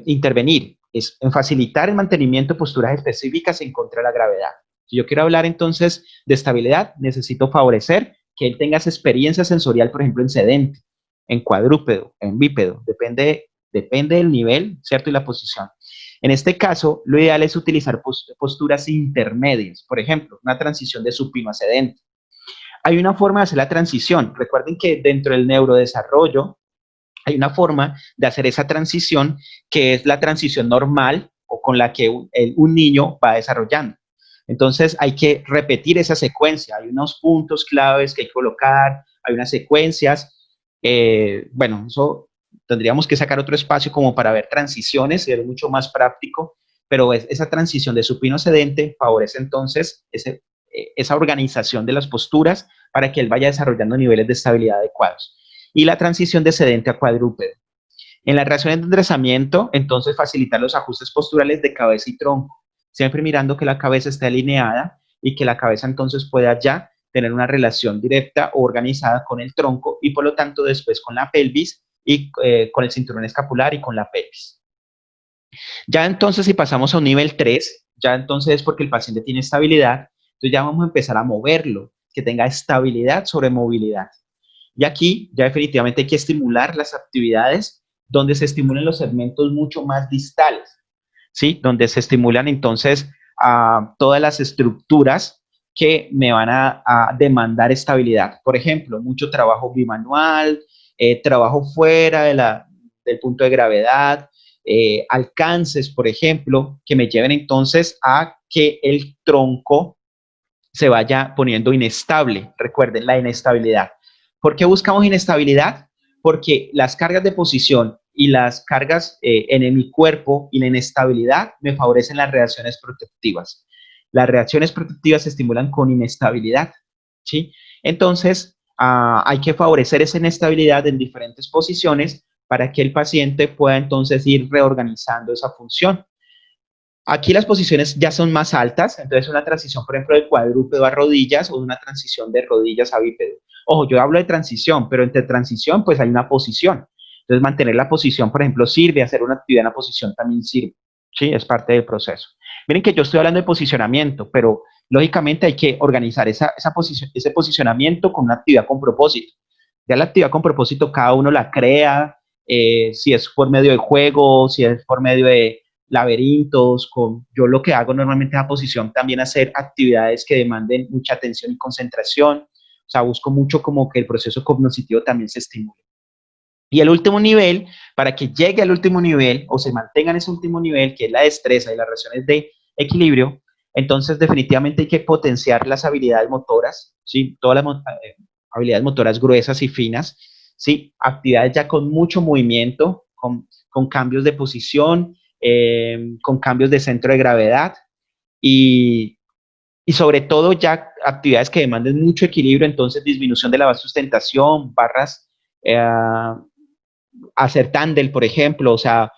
intervenir? Es en facilitar el mantenimiento de posturas específicas en contra de la gravedad. Si yo quiero hablar entonces de estabilidad, necesito favorecer que él tenga esa experiencia sensorial, por ejemplo, en sedente, en cuadrúpedo, en bípedo, depende del nivel, ¿cierto? Y la posición. En este caso, lo ideal es utilizar posturas intermedias, por ejemplo, una transición de supino a sedente. Hay una forma de hacer la transición. Recuerden que dentro del neurodesarrollo hay una forma de hacer esa transición que es la transición normal o con la que un niño va desarrollando. Entonces hay que repetir esa secuencia. Hay unos puntos claves que hay que colocar, hay unas secuencias. Bueno, eso tendríamos que sacar otro espacio como para ver transiciones, es mucho más práctico, pero esa transición de supino a sedente favorece entonces esa organización de las posturas para que él vaya desarrollando niveles de estabilidad adecuados. Y la transición de sedente a cuadrúpedo. En las reacciones de enderezamiento, entonces facilitar los ajustes posturales de cabeza y tronco, siempre mirando que la cabeza esté alineada y que la cabeza entonces pueda ya tener una relación directa o organizada con el tronco y por lo tanto después con la pelvis y con el cinturón escapular y con la pelvis. Ya entonces si pasamos a un nivel 3, ya entonces es porque el paciente tiene estabilidad, entonces ya vamos a empezar a moverlo, que tenga estabilidad sobre movilidad. Y aquí ya definitivamente hay que estimular las actividades donde se estimulen los segmentos mucho más distales, ¿sí? Donde se estimulan entonces todas las estructuras que me van a demandar estabilidad. Por ejemplo, mucho trabajo bimanual, trabajo fuera del punto de gravedad, alcances, por ejemplo, que me lleven entonces a que el tronco se vaya poniendo inestable. Recuerden, la inestabilidad. ¿Por qué buscamos inestabilidad? Porque las cargas de posición y las cargas en mi cuerpo y la inestabilidad me favorecen las reacciones protectivas. Las reacciones protectivas se estimulan con inestabilidad, ¿sí? Entonces, hay que favorecer esa inestabilidad en diferentes posiciones para que el paciente pueda entonces ir reorganizando esa función. Aquí las posiciones ya son más altas, entonces una transición, por ejemplo, de cuadrúpedo a rodillas o una transición de rodillas a bípedo. Ojo, yo hablo de transición, pero entre transición pues hay una posición. Entonces mantener la posición, por ejemplo, sirve, hacer una actividad en la posición también sirve, ¿sí? Es parte del proceso. Miren que yo estoy hablando de posicionamiento, pero lógicamente hay que organizar ese posicionamiento con una actividad con propósito. Ya la actividad con propósito cada uno la crea, si es por medio de juego, si es por medio de laberintos, yo lo que hago normalmente en la posición también hacer actividades que demanden mucha atención y concentración, o sea, busco mucho como que el proceso cognitivo también se estimule. Y el último nivel, para que llegue al último nivel o se mantenga en ese último nivel, que es la destreza y las relaciones de equilibrio, entonces definitivamente hay que potenciar las habilidades motoras, ¿sí? Todas las habilidades motoras gruesas y finas, ¿sí? Actividades ya con mucho movimiento, con cambios de posición, con cambios de centro de gravedad y sobre todo ya actividades que demanden mucho equilibrio, entonces disminución de la base de sustentación, barras, hacer tándem, por ejemplo, o sea,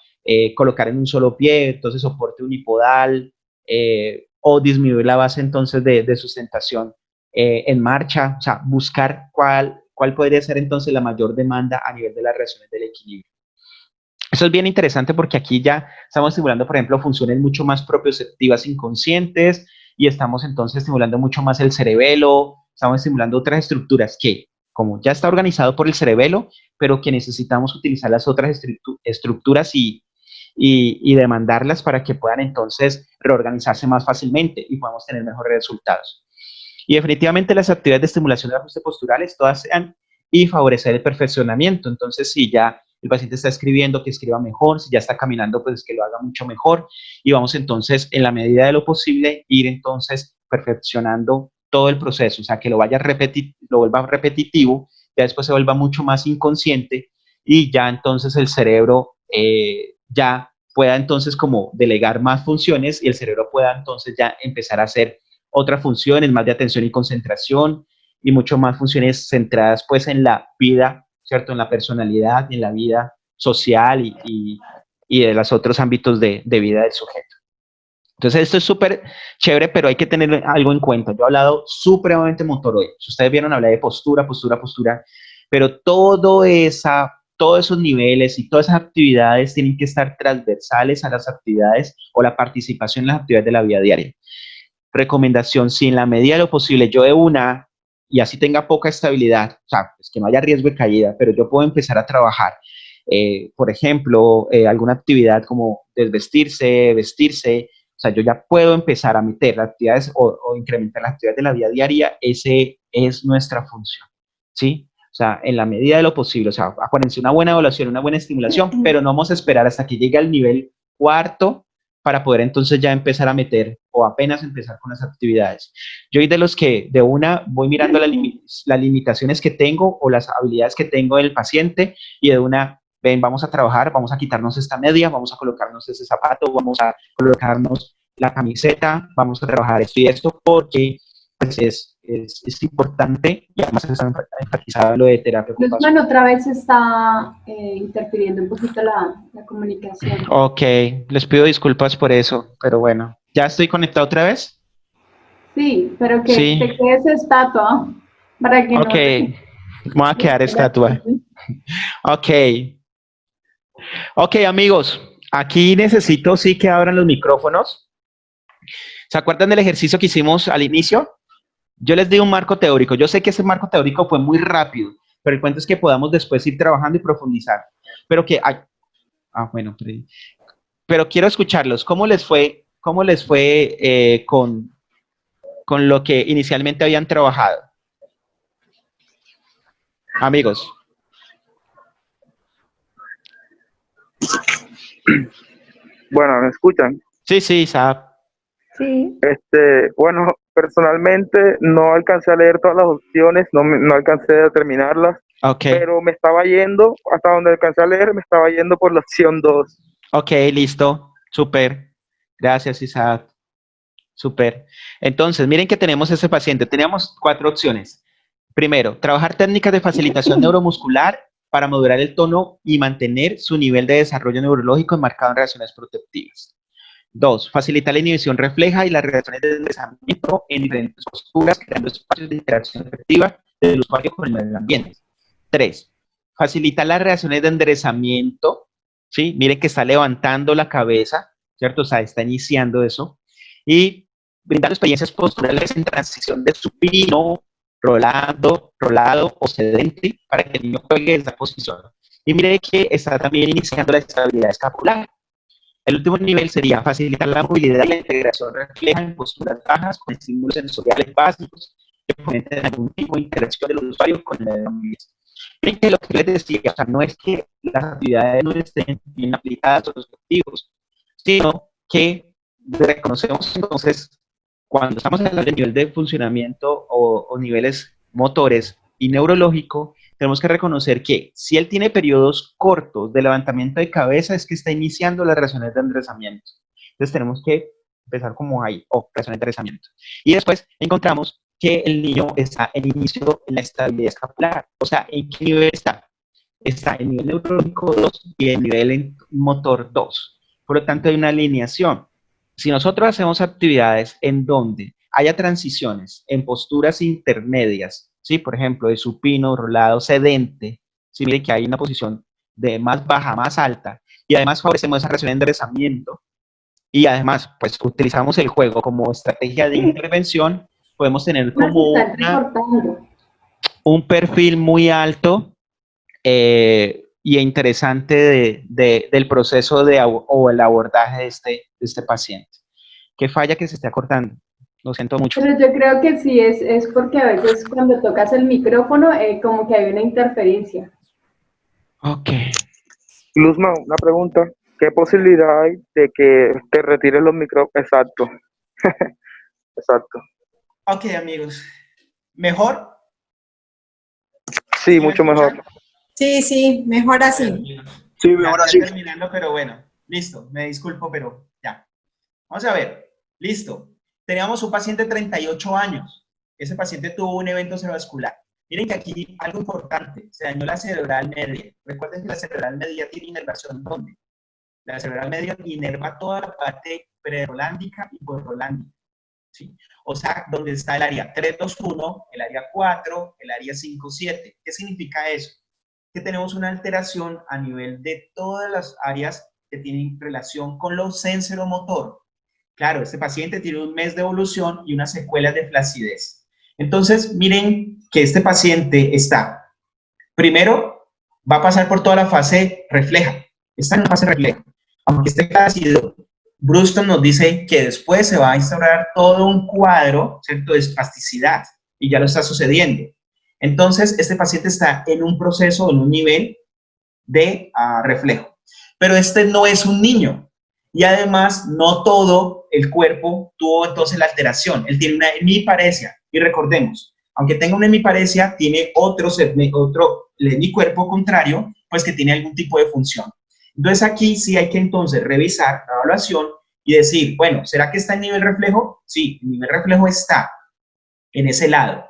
colocar en un solo pie, entonces soporte unipodal, o disminuir la base entonces de sustentación en marcha, o sea, buscar cuál podría ser entonces la mayor demanda a nivel de las reacciones del equilibrio. Eso es bien interesante porque aquí ya estamos estimulando, por ejemplo, funciones mucho más propioceptivas inconscientes y estamos entonces estimulando mucho más el cerebelo, estamos estimulando otras estructuras que, como ya está organizado por el cerebelo, pero que necesitamos utilizar las otras estructuras y demandarlas para que puedan entonces reorganizarse más fácilmente y podamos tener mejores resultados. Y definitivamente las actividades de estimulación de ajuste posturales todas sean y favorecer el perfeccionamiento. Entonces, si ya el paciente está escribiendo, que escriba mejor, si ya está caminando, pues que lo haga mucho mejor y vamos entonces, en la medida de lo posible, ir entonces perfeccionando todo el proceso, o sea, que lo vuelva repetitivo, ya después se vuelva mucho más inconsciente y ya entonces el cerebro ya pueda entonces como delegar más funciones y el cerebro pueda entonces ya empezar a hacer otras funciones, más de atención y concentración y mucho más funciones centradas pues en la vida, ¿cierto? En la personalidad, en la vida social y de los otros ámbitos de vida del sujeto. Entonces esto es súper chévere, pero hay que tener algo en cuenta. Yo he hablado supremamente motor hoy. Si ustedes vieron, hablé de postura, pero todos esos niveles y todas esas actividades tienen que estar transversales a las actividades o la participación en las actividades de la vida diaria. Recomendación, si en la medida de lo posible yo de una y así tenga poca estabilidad, o sea, pues que no haya riesgo de caída, pero yo puedo empezar a trabajar, por ejemplo, alguna actividad como desvestirse, vestirse, o sea, yo ya puedo empezar a meter las actividades o incrementar las actividades de la vida diaria, ese es nuestra función, ¿sí? O sea, en la medida de lo posible, o sea, acuérdense, una buena evaluación, una buena estimulación, pero no vamos a esperar hasta que llegue al nivel cuarto para poder entonces ya empezar a meter o apenas empezar con las actividades. Yo soy de los que de una voy mirando las limitaciones que tengo o las habilidades que tengo del paciente y de una, ven, vamos a trabajar, vamos a quitarnos esta media, vamos a colocarnos ese zapato, vamos a colocarnos la camiseta, vamos a trabajar esto y esto porque pues es importante y además está enfatizado lo de terapia ocupacional. Bueno, otra vez está interfiriendo un poquito la comunicación. Ok, les pido disculpas por eso, pero bueno, ¿ya estoy conectado otra vez? Sí, pero que Sí. te quedes estatua para que Ok, me voy a quedar estatua. Ok. Ok, amigos, aquí necesito sí que abran los micrófonos. ¿Se acuerdan del ejercicio que hicimos al inicio? Yo les di un marco teórico. Yo sé que ese marco teórico fue muy rápido, pero el cuento es que podamos después ir trabajando y profundizar. Bueno, pero quiero escucharlos. ¿Cómo les fue con lo que inicialmente habían trabajado? Amigos. Bueno, ¿me escuchan? Sí, Saab. Sí. Bueno, personalmente no alcancé a leer todas las opciones, no alcancé a terminarlas, Okay. Pero me estaba yendo, hasta donde alcancé a leer, me estaba yendo por la opción 2. Ok, listo, súper. Gracias, Isaac. Súper. Entonces, miren que tenemos ese paciente. Teníamos 4 opciones. Primero, trabajar técnicas de facilitación neuromuscular para modular el tono y mantener su nivel de desarrollo neurológico enmarcado en reacciones protectivas. 2, facilitar la inhibición refleja y las reacciones de deslizamiento en diferentes posturas, creando espacios de interacción efectiva del usuario con el medio ambiente. 3, facilitar las reacciones de enderezamiento, ¿sí? Miren que está levantando la cabeza, ¿cierto? O sea, está iniciando eso. Y brindar experiencias posturales en transición de supino, rolado o sedente para que el niño juegue esa posición. Y mire que está también iniciando la estabilidad escapular. El último nivel sería facilitar la movilidad y la integración refleja en posturas bajas con estímulos sensoriales básicos que fomenten algún tipo de interacción del usuario con el medio ambiente. Miren que lo que les decía, o sea, no es que las actividades no estén bien aplicadas a los objetivos, sino que reconocemos entonces, cuando estamos hablando de nivel de funcionamiento o niveles motores y neurológico, tenemos que reconocer que si él tiene periodos cortos de levantamiento de cabeza, es que está iniciando las reacciones de enderezamiento. Entonces tenemos que empezar como ahí, reacciones de enderezamiento. Y después encontramos que el niño está en inicio en la estabilidad escapular. O sea, ¿en qué nivel está? Está en nivel neurológico 2 y en nivel motor 2. Por lo tanto, hay una alineación. Si nosotros hacemos actividades en donde haya transiciones en posturas intermedias, ¿sí? Por ejemplo, de supino, rolado, sedente, ¿sí? Mire que hay una posición de más baja, más alta, y además favorecemos esa reacción de enderezamiento, y además, pues, utilizamos el juego como estrategia de intervención, podemos tener como un perfil muy alto y interesante del proceso o el abordaje de este paciente. ¿Qué falla que se esté cortando? Lo siento mucho. Pero yo creo que sí es porque a veces cuando tocas el micrófono como que hay una interferencia. Ok. Luzma, una pregunta. ¿Qué posibilidad hay de que te retires los micrófonos? Exacto. Exacto. Ok, amigos. ¿Mejor? Sí, ¿Sí mucho mejor. Sí, mejor así. Sí, mejor así. Terminando, pero bueno, listo. Me disculpo, pero ya. Vamos a ver. Listo. Teníamos un paciente de 38 años. Ese paciente tuvo un evento cerebrovascular. Miren que aquí algo importante. Se dañó la cerebral media. Recuerden que la cerebral media tiene inervación ¿dónde? La cerebral media inerva toda la parte prerolándica y posrolándica. ¿Sí? O sea, donde está el área 321, el área 4, el área 5-7. ¿Qué significa eso? Que tenemos una alteración a nivel de todas las áreas que tienen relación con lo sensoromotor. Claro, este paciente tiene un mes de evolución y unas secuelas de flacidez. Entonces, miren que este paciente está, primero, va a pasar por toda la fase refleja. Está en la fase refleja. Aunque esté flácido, Bruston nos dice que después se va a instaurar todo un cuadro, ¿cierto?, de espasticidad, y ya lo está sucediendo. Entonces, este paciente está en un proceso, en un nivel de reflejo. Pero este no es un niño, y además no todo el cuerpo tuvo entonces la alteración. Él tiene una hemiparesia, y recordemos, aunque tenga una hemiparesia, tiene otro hemicuerpo contrario, pues que tiene algún tipo de función. Entonces aquí sí hay que entonces revisar la evaluación y decir, bueno, ¿será que está en nivel reflejo? Sí, el nivel reflejo está en ese lado.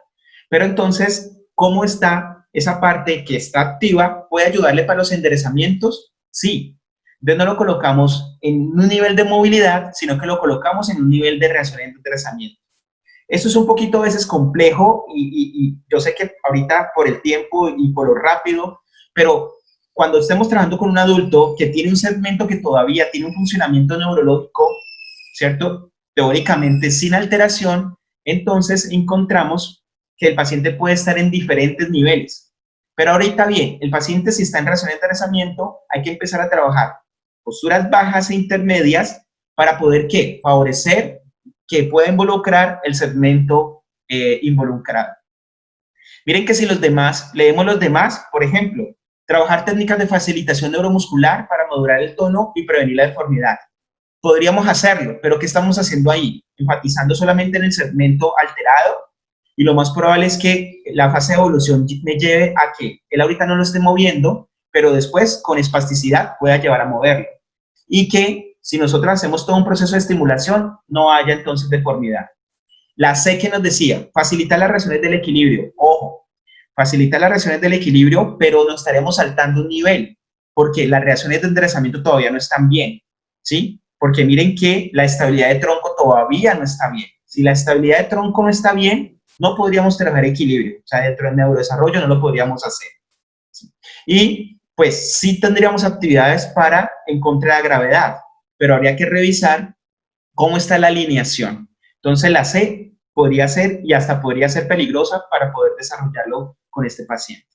Pero entonces, ¿cómo está esa parte que está activa? ¿Puede ayudarle para los enderezamientos? Sí. Entonces no lo colocamos en un nivel de movilidad, sino que lo colocamos en un nivel de reacción de enderezamiento. Eso es un poquito a veces complejo y yo sé que ahorita por el tiempo y por lo rápido, pero cuando estemos trabajando con un adulto que tiene un segmento que todavía tiene un funcionamiento neurológico, ¿cierto?, teóricamente sin alteración, entonces encontramos que el paciente puede estar en diferentes niveles. Pero ahorita bien, el paciente si está en reacción de enderezamiento, hay que empezar a trabajar posturas bajas e intermedias para poder, ¿qué?, favorecer que pueda involucrar el segmento involucrado. Miren que si leemos los demás, por ejemplo, trabajar técnicas de facilitación neuromuscular para modular el tono y prevenir la deformidad. Podríamos hacerlo, pero ¿qué estamos haciendo ahí? Enfatizando solamente en el segmento alterado, y lo más probable es que la fase de evolución me lleve a que él ahorita no lo esté moviendo, pero después con espasticidad pueda llevar a moverlo. Y que si nosotros hacemos todo un proceso de estimulación, no haya entonces deformidad. La C que nos decía, facilitar las reacciones del equilibrio. Ojo, facilitar las reacciones del equilibrio, pero no estaremos saltando un nivel, porque las reacciones de enderezamiento todavía no están bien, ¿sí? Porque miren que la estabilidad de tronco todavía no está bien. Si la estabilidad de tronco no está bien, no podríamos trabajar equilibrio. O sea, dentro del neurodesarrollo no lo podríamos hacer, ¿sí? Y pues sí tendríamos actividades para en contra de la gravedad, pero habría que revisar cómo está la alineación. Entonces la C podría ser y hasta podría ser peligrosa para poder desarrollarlo con este paciente.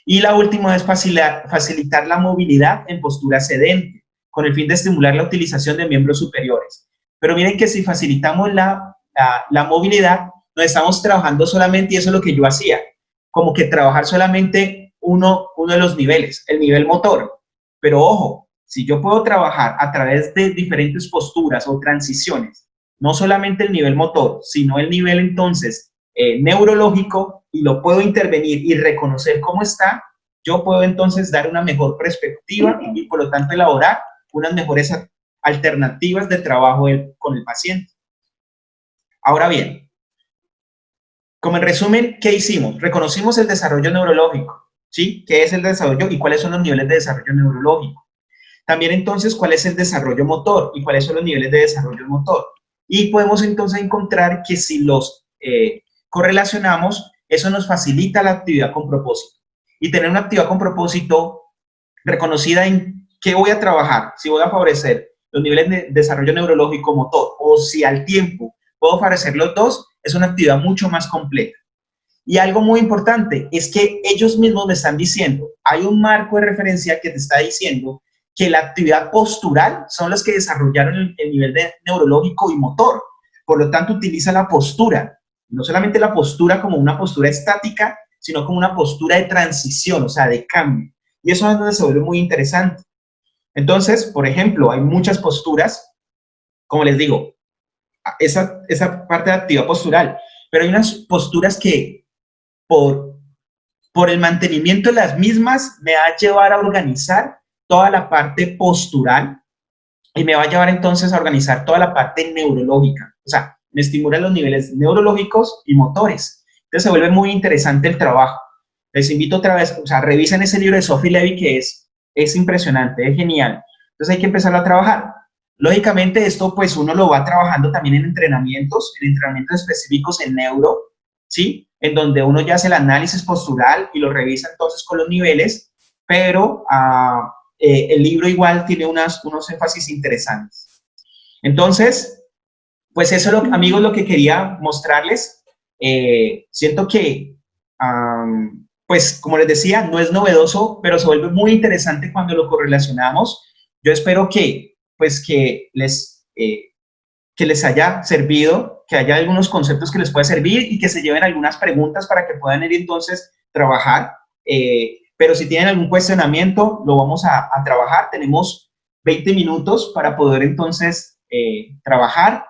Y la última es facilitar la movilidad en postura sedente, con el fin de estimular la utilización de miembros superiores. Pero miren que si facilitamos la movilidad, no estamos trabajando solamente, y eso es lo que yo hacía, como que trabajar solamente uno de los niveles, el nivel motor. Pero ojo, si yo puedo trabajar a través de diferentes posturas o transiciones, no solamente el nivel motor, sino el nivel entonces neurológico, y lo puedo intervenir y reconocer cómo está, yo puedo entonces dar una mejor perspectiva y por lo tanto elaborar unas mejores alternativas de trabajo con el paciente. Ahora bien, como en resumen, ¿qué hicimos? Reconocimos el desarrollo neurológico, ¿sí? ¿Qué es el desarrollo y cuáles son los niveles de desarrollo neurológico? También entonces, ¿cuál es el desarrollo motor y cuáles son los niveles de desarrollo motor? Y podemos entonces encontrar que si los correlacionamos, eso nos facilita la actividad con propósito. Y tener una actividad con propósito reconocida en qué voy a trabajar, si voy a favorecer los niveles de desarrollo neurológico motor o si al tiempo puedo favorecer los dos, es una actividad mucho más completa. Y algo muy importante es que ellos mismos me están diciendo, hay un marco de referencia que te está diciendo que la actividad postural son los que desarrollaron el nivel de neurológico y motor. Por lo tanto, utiliza la postura, no solamente la postura como una postura estática, sino como una postura de transición, o sea, de cambio. Y eso es donde se vuelve muy interesante. Entonces, por ejemplo, hay muchas posturas, como les digo, esa parte de actividad postural, pero hay unas posturas que por el mantenimiento de las mismas me va a llevar a organizar toda la parte postural y me va a llevar entonces a organizar toda la parte neurológica. O sea, me estimula los niveles neurológicos y motores. Entonces se vuelve muy interesante el trabajo. Les invito otra vez, o sea, revisen ese libro de Sophie Levy que es impresionante, es genial. Entonces hay que empezarlo a trabajar. Lógicamente esto pues uno lo va trabajando también en entrenamientos específicos en neuro, ¿sí? En donde uno ya hace el análisis postural y lo revisa entonces con los niveles, pero el libro igual tiene unos énfasis interesantes. Entonces, pues eso, amigos, lo que quería mostrarles. Siento que, pues como les decía, no es novedoso, pero se vuelve muy interesante cuando lo correlacionamos. Yo espero que les haya servido, que haya algunos conceptos que les pueda servir y que se lleven algunas preguntas para que puedan ir entonces trabajar. Pero si tienen algún cuestionamiento, lo vamos a trabajar. Tenemos 20 minutos para poder entonces trabajar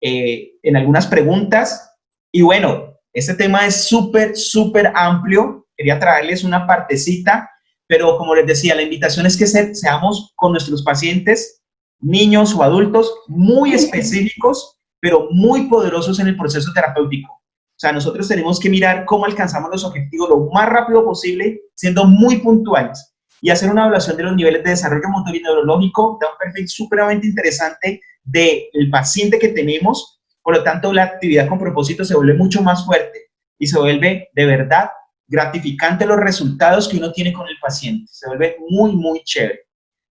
en algunas preguntas. Y bueno, este tema es súper amplio. Quería traerles una partecita, pero como les decía, la invitación es que seamos con nuestros pacientes, niños o adultos, muy específicos, pero muy poderosos en el proceso terapéutico. O sea, nosotros tenemos que mirar cómo alcanzamos los objetivos lo más rápido posible, siendo muy puntuales, y hacer una evaluación de los niveles de desarrollo motor y neurológico, da un perfil supremamente interesante del paciente que tenemos. Por lo tanto, la actividad con propósito se vuelve mucho más fuerte y se vuelve de verdad gratificante los resultados que uno tiene con el paciente. Se vuelve muy chévere.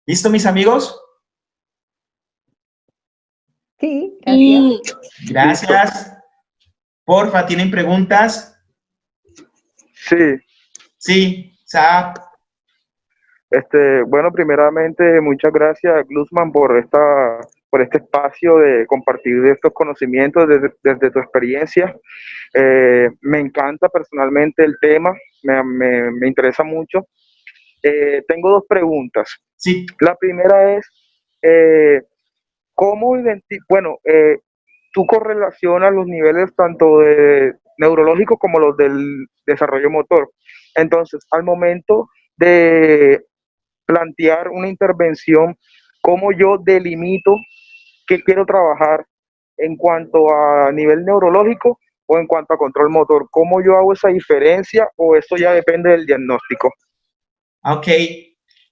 ¿Listo, mis amigos? Sí, gracias. Gracias. Porfa, ¿tienen preguntas? Sí. Sí, Saab. Bueno, primeramente, muchas gracias, Glusman, por este espacio de compartir estos conocimientos desde tu experiencia. Me encanta personalmente el tema, me interesa mucho. Tengo dos preguntas. Sí. La primera es, ¿cómo tú correlacionas los niveles tanto de neurológicos como los del desarrollo motor? Entonces, al momento de plantear una intervención, ¿cómo yo delimito qué quiero trabajar en cuanto a nivel neurológico o en cuanto a control motor? ¿Cómo yo hago esa diferencia o eso ya depende del diagnóstico? Ok,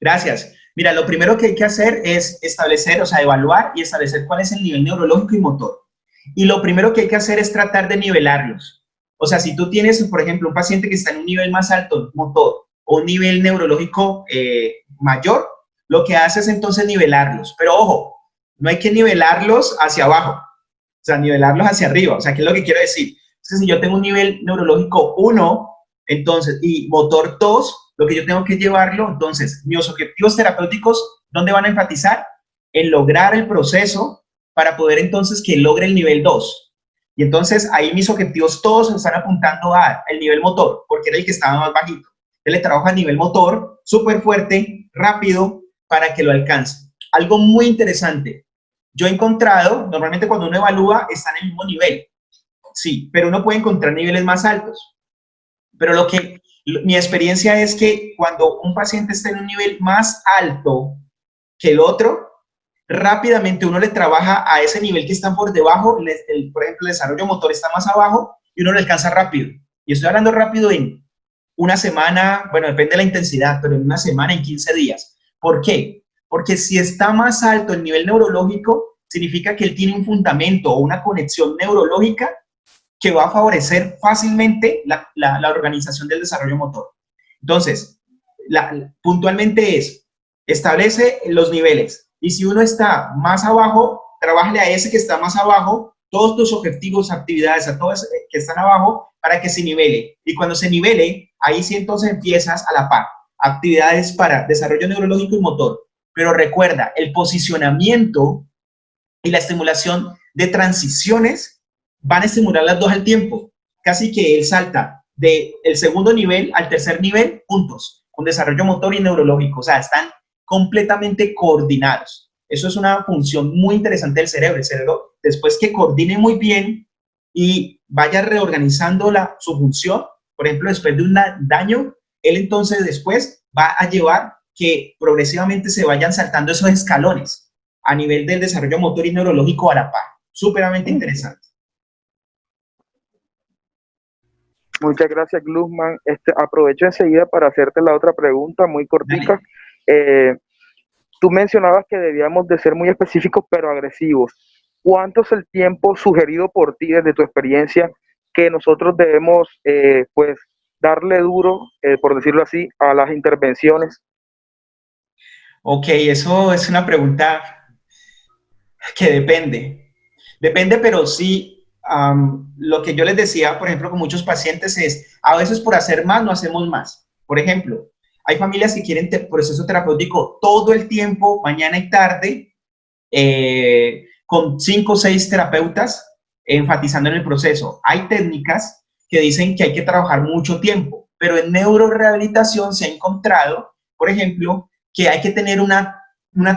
gracias. Mira, lo primero que hay que hacer es establecer, o sea, evaluar y establecer cuál es el nivel neurológico y motor. Y lo primero que hay que hacer es tratar de nivelarlos. O sea, si tú tienes, por ejemplo, un paciente que está en un nivel más alto motor o un nivel neurológico mayor, lo que hace es entonces nivelarlos. Pero ojo, no hay que nivelarlos hacia abajo, o sea, nivelarlos hacia arriba. O sea, ¿qué es lo que quiero decir? Es que si yo tengo un nivel neurológico 1, entonces, y motor 2, lo que yo tengo que llevarlo, entonces, mis objetivos terapéuticos, ¿dónde van a enfatizar? en lograr el proceso para poder entonces que logre el nivel 2. Y entonces ahí mis objetivos todos están apuntando al nivel motor, porque era el que estaba más bajito. Él le trabaja a nivel motor, súper fuerte, rápido, para que lo alcance. Algo muy interesante. Yo he encontrado, normalmente cuando uno evalúa, está en el mismo nivel. Sí, pero uno puede encontrar niveles más altos. Pero mi experiencia es que cuando un paciente está en un nivel más alto que el otro, rápidamente uno le trabaja a ese nivel que está por debajo, por ejemplo, el desarrollo motor está más abajo y uno lo alcanza rápido. Y estoy hablando rápido en una semana, bueno, depende de la intensidad, pero en una semana, en 15 días. ¿Por qué? Porque si está más alto el nivel neurológico, significa que él tiene un fundamento o una conexión neurológica que va a favorecer fácilmente la organización del desarrollo motor. Entonces, puntualmente establece los niveles. Y si uno está más abajo, trabájale a ese que está más abajo, todos tus objetivos, actividades, a todos que están abajo, para que se nivele. Y cuando se nivele, ahí sí entonces empiezas a la par. Actividades para desarrollo neurológico y motor. Pero recuerda, el posicionamiento y la estimulación de transiciones van a estimular las dos al tiempo. Casi que él salta del segundo nivel al tercer nivel juntos, con desarrollo motor y neurológico. O sea, están completamente coordinados. Eso es una función muy interesante del cerebro. El cerebro, después que coordine muy bien y vaya reorganizando su función, por ejemplo, después de un daño, él entonces después va a llevar que progresivamente se vayan saltando esos escalones a nivel del desarrollo motor y neurológico a la par. Súperamente interesante. Muchas gracias, Glusman. Aprovecho enseguida para hacerte la otra pregunta, muy cortica. Tú mencionabas que debíamos de ser muy específicos, pero agresivos. ¿Cuánto es el tiempo sugerido por ti, desde tu experiencia, que nosotros debemos, pues, darle duro, por decirlo así, a las intervenciones? Ok, eso es una pregunta que depende. Depende, pero sí, lo que yo les decía, por ejemplo, con muchos pacientes es, a veces por hacer más no hacemos más. Por ejemplo, hay familias que quieren proceso terapéutico todo el tiempo, mañana y tarde, con 5 o 6 terapeutas enfatizando en el proceso. Hay técnicas que dicen que hay que trabajar mucho tiempo, pero en neurorehabilitación se ha encontrado, por ejemplo, que hay que tener una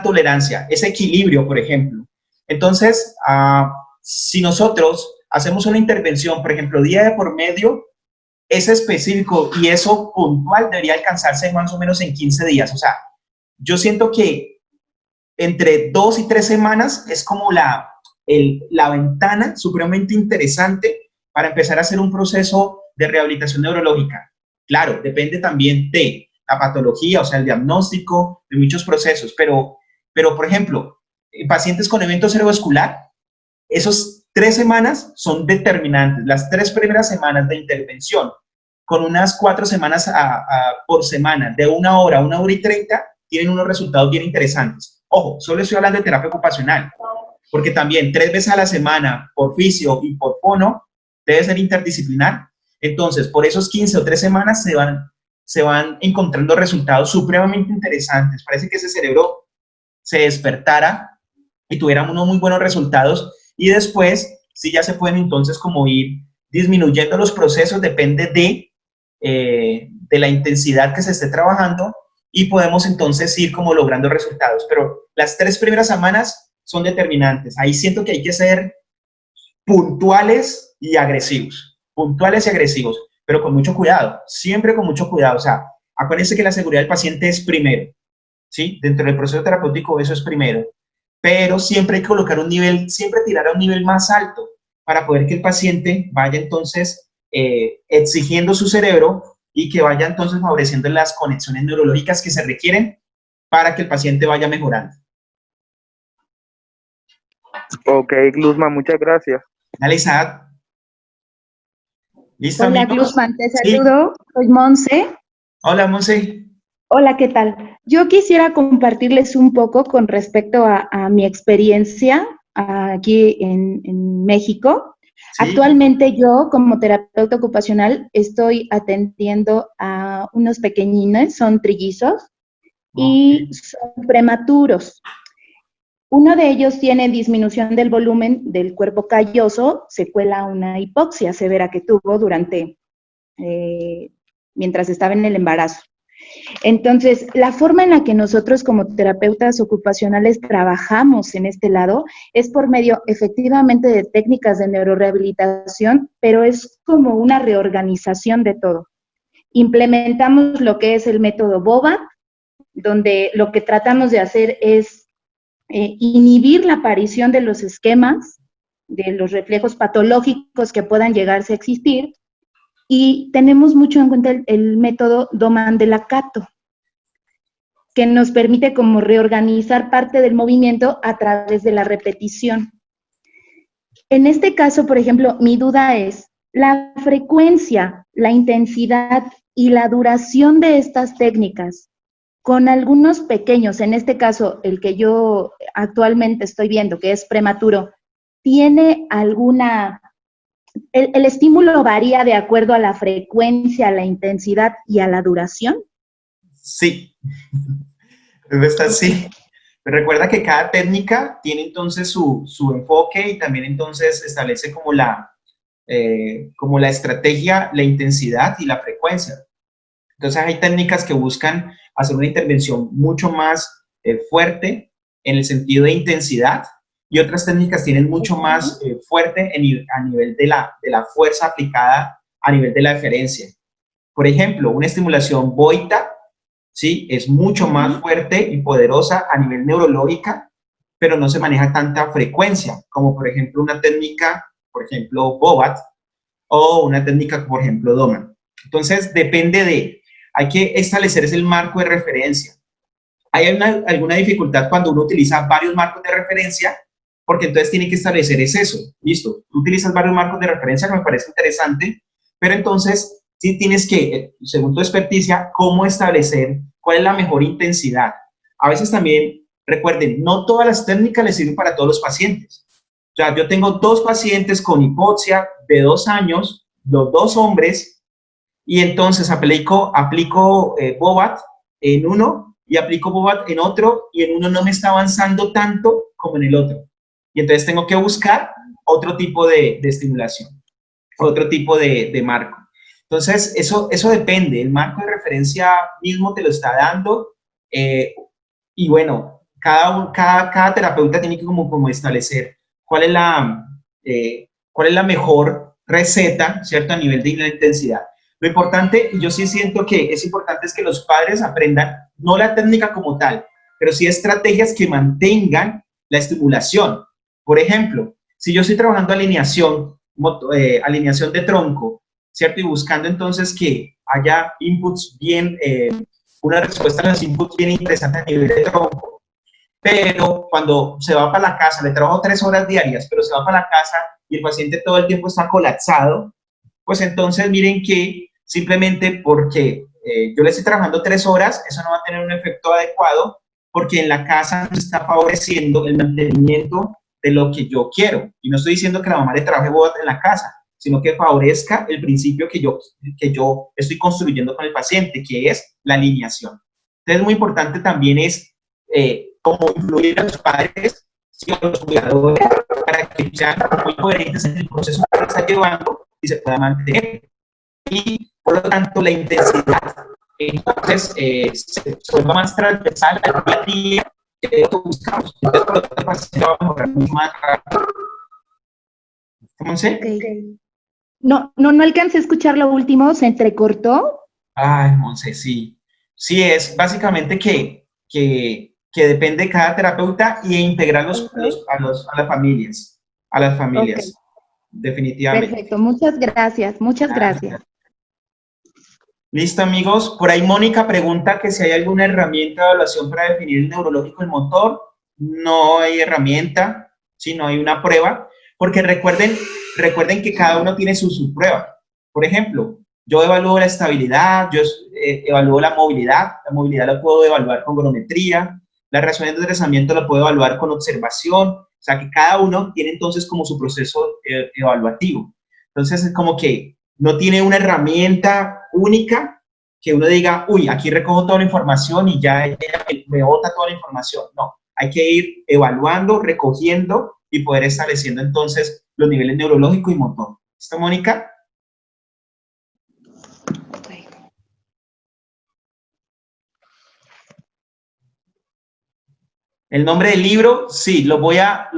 tolerancia, ese equilibrio, por ejemplo. Entonces, si nosotros hacemos una intervención, por ejemplo, día de por medio, es específico y eso puntual debería alcanzarse más o menos en 15 días. O sea, yo siento que entre 2 y 3 semanas es como la ventana supremamente interesante para empezar a hacer un proceso de rehabilitación neurológica. Claro, depende también de la patología, o sea, el diagnóstico, de muchos procesos, pero por ejemplo, pacientes con evento cerebrovascular, esos 3 semanas son determinantes. Las 3 primeras semanas de intervención, con unas 4 semanas por semana, de 1 hora a 1 hora y 30, tienen unos resultados bien interesantes. Ojo, solo estoy hablando de terapia ocupacional, porque también 3 veces a la semana por fisio y por fono debe ser interdisciplinar. Entonces, por esos 15 o 3 semanas se van encontrando resultados supremamente interesantes. Parece que ese cerebro se despertara y tuviéramos unos muy buenos resultados. Y después, sí ya se pueden entonces como ir disminuyendo los procesos, depende de la intensidad que se esté trabajando y podemos entonces ir como logrando resultados. Pero las 3 primeras semanas son determinantes. Ahí siento que hay que ser puntuales y agresivos. Puntuales y agresivos, pero con mucho cuidado, siempre con mucho cuidado. O sea, acuérdense que la seguridad del paciente es primero, ¿sí? Dentro del proceso terapéutico eso es primero. Pero siempre hay que colocar un nivel, siempre tirar a un nivel más alto para poder que el paciente vaya entonces exigiendo su cerebro y que vaya entonces favoreciendo las conexiones neurológicas que se requieren para que el paciente vaya mejorando. Ok, Glusman, muchas gracias. Dale, Isaac. ¿Listo, Hola, amigos? Glusman, te saludo. Soy Monse. Hola, Monse. Hola, ¿qué tal? Yo quisiera compartirles un poco con respecto a mi experiencia aquí en México. Sí. Actualmente yo, como terapeuta ocupacional, estoy atendiendo a unos pequeñines, son trillizos y son prematuros. Uno de ellos tiene disminución del volumen del cuerpo calloso, secuela una hipoxia severa que tuvo durante, mientras estaba en el embarazo. Entonces, la forma en la que nosotros como terapeutas ocupacionales trabajamos en este lado es por medio efectivamente de técnicas de neurorehabilitación, pero es como una reorganización de todo. Implementamos lo que es el método BOBAT, donde lo que tratamos de hacer es inhibir la aparición de los esquemas, de los reflejos patológicos que puedan llegarse a existir, y tenemos mucho en cuenta el método Doman de Lakatos, que nos permite como reorganizar parte del movimiento a través de la repetición. En este caso, por ejemplo, mi duda es, la frecuencia, la intensidad y la duración de estas técnicas, con algunos pequeños, en este caso, el que yo actualmente estoy viendo, que es prematuro, ¿tiene alguna... ¿El estímulo varía de acuerdo a la frecuencia, a la intensidad y a la duración? Sí, respuesta sí. Pero recuerda que cada técnica tiene entonces su enfoque y también entonces establece como la estrategia, la intensidad y la frecuencia. Entonces hay técnicas que buscan hacer una intervención mucho más fuerte en el sentido de intensidad, y otras técnicas tienen mucho más fuerte a nivel de la fuerza aplicada a nivel de la eferencia. Por ejemplo, una estimulación Boita, ¿sí?, es mucho más fuerte y poderosa a nivel neurológica, pero no se maneja tanta frecuencia, como por ejemplo una técnica, por ejemplo, Bobat, o una técnica, por ejemplo, Doman. Entonces, hay que establecer el marco de referencia. Hay alguna dificultad cuando uno utiliza varios marcos de referencia, porque entonces tiene que establecer eso. Listo, tú utilizas varios marcos de referencia, que me parece interesante, pero entonces sí tienes que, según tu experticia, cómo establecer cuál es la mejor intensidad. A veces también, recuerden, no todas las técnicas les sirven para todos los pacientes. O sea, yo tengo 2 pacientes con hipoxia de 2 años, los 2 hombres, y entonces aplico Bobat en uno y aplico Bobat en otro, y en uno no me está avanzando tanto como en el otro. Y entonces tengo que buscar otro tipo de estimulación, otro tipo de marco. Entonces, eso depende. El marco de referencia mismo te lo está dando. Y bueno, cada terapeuta tiene que como establecer cuál es la mejor receta, ¿cierto?, a nivel de la intensidad. Lo importante, y yo sí siento que es importante, es que los padres aprendan, no la técnica como tal, pero sí estrategias que mantengan la estimulación. Por ejemplo, si yo estoy trabajando alineación de tronco, ¿cierto? Y buscando entonces que haya inputs bien, una respuesta a los inputs bien interesante a nivel de tronco, pero cuando se va para la casa, le trabajo 3 horas diarias, pero se va para la casa y el paciente todo el tiempo está colapsado, pues entonces miren que simplemente porque yo le estoy trabajando 3 horas, eso no va a tener un efecto adecuado, porque en la casa no está favoreciendo el mantenimiento de lo que yo quiero. Y no estoy diciendo que la mamá le trabaje Bobat en la casa, sino que favorezca el principio que yo estoy construyendo con el paciente, que es la alineación. Entonces, muy importante también es cómo influir a los padres, ¿sí?, a los cuidadores, para que sean muy coherentes en el proceso que está llevando y se pueda mantener. Y, por lo tanto, la intensidad, entonces, se vuelve más transversal al día a día que buscamos. Entonces, por lo tanto, el paciente va a mejorar mucho más rápido. ¿Cómo se? Okay. No alcancé a escuchar lo último, ¿se entrecortó? Ay, Monse, sí. Sí, es básicamente que depende de cada terapeuta y integrar a las familias. A las familias, okay. Definitivamente. Perfecto, muchas gracias, muchas gracias. Listo, amigos. Por ahí Mónica pregunta que si hay alguna herramienta de evaluación para definir el neurológico del motor. No hay herramienta, sí, no hay una prueba, porque recuerden que cada uno tiene su prueba. Por ejemplo, yo evalúo la estabilidad, yo evalúo la movilidad la puedo evaluar con goniometría, las reacciones de enderezamiento la puedo evaluar con observación, o sea que cada uno tiene entonces como su proceso evaluativo. Entonces es como que no tiene una herramienta única que uno diga, uy, aquí recojo toda la información y ya me bota toda la información. No, hay que ir evaluando, recogiendo y poder estableciendo entonces los niveles neurológico y motor. ¿Listo, Mónica? El nombre del libro, sí, lo voy a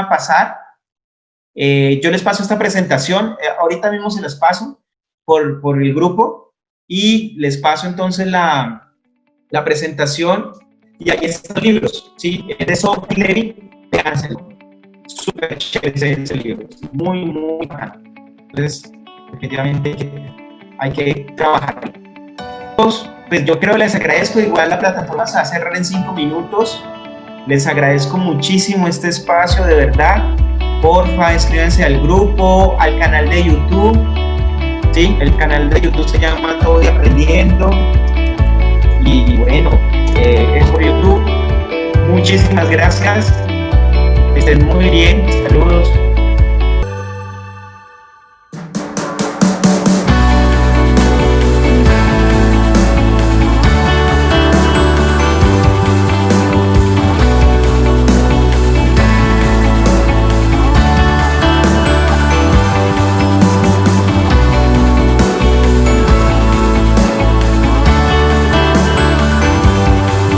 pasar. Yo les paso esta presentación, ahorita mismo se las paso por el grupo y les paso entonces la presentación y ahí están los libros, ¿sí? De Sophie Levy, véanselo. Súper chévere ese libro, muy, muy bacano. Entonces, definitivamente hay que trabajar. Pues yo creo que les agradezco, igual la plataforma se va a cerrar en 5 minutos. Les agradezco muchísimo este espacio, de verdad. Porfa, inscríbanse al grupo, al canal de YouTube. Sí, el canal de YouTube se llama Todo y Aprendiendo. Y bueno, es por YouTube. Muchísimas gracias. Que estén muy bien. Saludos.